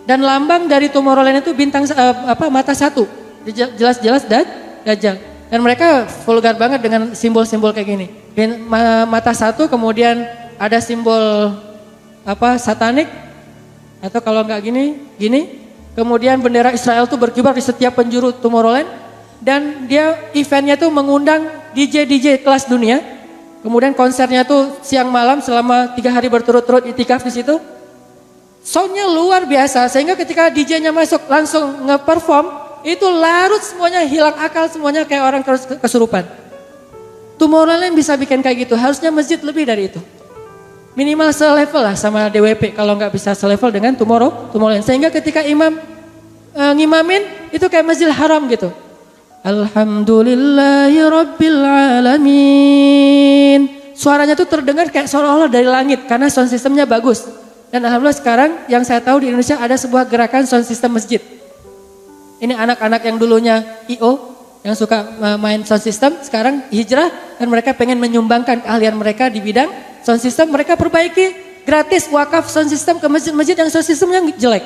Dan lambang dari Tomorrowland itu bintang mata satu. Jelas-jelas Dajjal. Dan mereka vulgar banget dengan simbol-simbol kayak gini. Mata satu, kemudian ada simbol satanik, atau kalau nggak gini. Kemudian bendera Israel tuh berkibar di setiap penjuru Tomorrowland. Dan dia eventnya tuh mengundang DJ kelas dunia. Kemudian konsernya tuh siang malam selama 3 hari berturut-turut itikaf di situ. Soundnya luar biasa sehingga ketika DJ-nya masuk langsung nge-perform, itu larut semuanya, hilang akal semuanya kayak orang kesurupan. Tomorrowland bisa bikin kayak gitu, harusnya masjid lebih dari itu. Minimal selevel lah sama DWP, kalau nggak bisa selevel dengan Tomorrowland. Sehingga ketika imam ngimamin itu kayak Masjidil Haram gitu. Alhamdulillahi Rabbil Alamin. Suaranya tuh terdengar kayak seolah-olah dari langit karena sound systemnya bagus. Dan alhamdulillah sekarang yang saya tahu di Indonesia ada sebuah gerakan sound system masjid. Ini anak-anak yang dulunya IO yang suka main sound system sekarang hijrah dan mereka pengen menyumbangkan keahlian mereka di bidang sound system. Mereka perbaiki gratis wakaf sound system ke masjid-masjid yang sound systemnya jelek.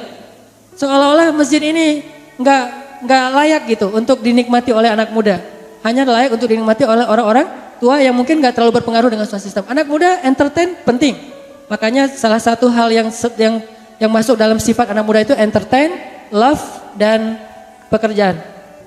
Seolah-olah masjid ini nggak layak gitu untuk dinikmati oleh anak muda. Hanya layak untuk dinikmati oleh orang-orang tua yang mungkin nggak terlalu berpengaruh dengan sound system. Anak muda entertain penting. Makanya salah satu hal yang masuk dalam sifat anak muda itu entertain, love, dan pekerjaan.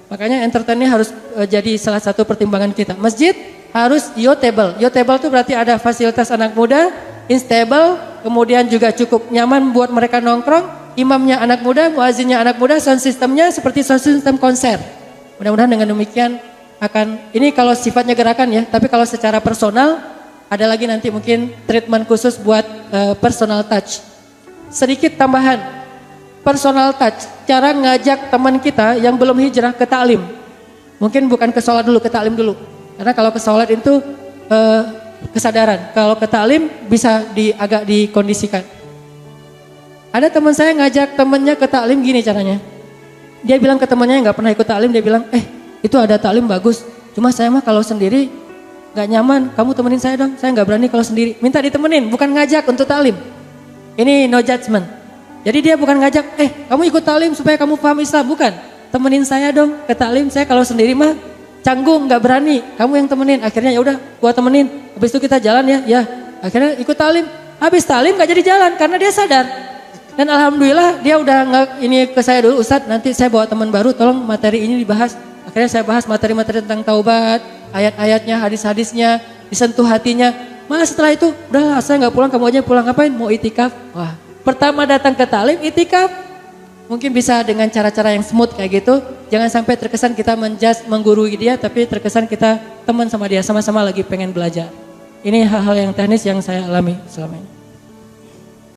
Makanya entertain ini harus jadi salah satu pertimbangan kita. Masjid harus youthable. Youthable itu berarti ada fasilitas anak muda, instable, kemudian juga cukup nyaman buat mereka nongkrong. Imamnya anak muda, muazinnya anak muda, sound systemnya seperti sound system konser. Mudah-mudahan dengan demikian ini kalau sifatnya gerakan ya, tapi kalau secara personal ada lagi nanti mungkin treatment khusus buat personal touch. Sedikit tambahan, personal touch, cara ngajak teman kita yang belum hijrah ke taklim. Mungkin bukan ke sholat dulu, ke taklim dulu. Karena kalau ke sholat itu kesadaran, kalau ke taklim bisa agak dikondisikan. Ada teman saya ngajak temennya ke taklim gini caranya. Dia bilang ke temannya yang gak pernah ikut taklim, dia bilang, itu ada taklim bagus. Cuma saya mah kalau sendiri gak nyaman, kamu temenin saya dong. Saya gak berani kalau sendiri. Minta ditemenin, bukan ngajak untuk taklim. Ini no judgment. Jadi dia bukan ngajak, kamu ikut taklim supaya kamu paham Islam. Bukan, temenin saya dong ke taklim. Saya kalau sendiri mah canggung, gak berani. Kamu yang temenin. Akhirnya ya udah, gua temenin. Habis itu kita jalan ya. Ya, akhirnya ikut taklim. Habis taklim gak jadi jalan karena dia sadar. Dan alhamdulillah dia udah ini ke saya dulu, Ustadz nanti saya bawa teman baru, tolong materi ini dibahas. Akhirnya saya bahas materi-materi tentang taubat, ayat-ayatnya, hadis-hadisnya, disentuh hatinya. Mas setelah itu, udahlah saya nggak pulang, kamu aja pulang, ngapain? Mau itikaf. Wah, pertama datang ke taklim itikaf. Mungkin bisa dengan cara-cara yang smooth kayak gitu. Jangan sampai terkesan kita menggurui dia, tapi terkesan kita teman sama dia, sama-sama lagi pengen belajar. Ini hal-hal yang teknis yang saya alami selama ini.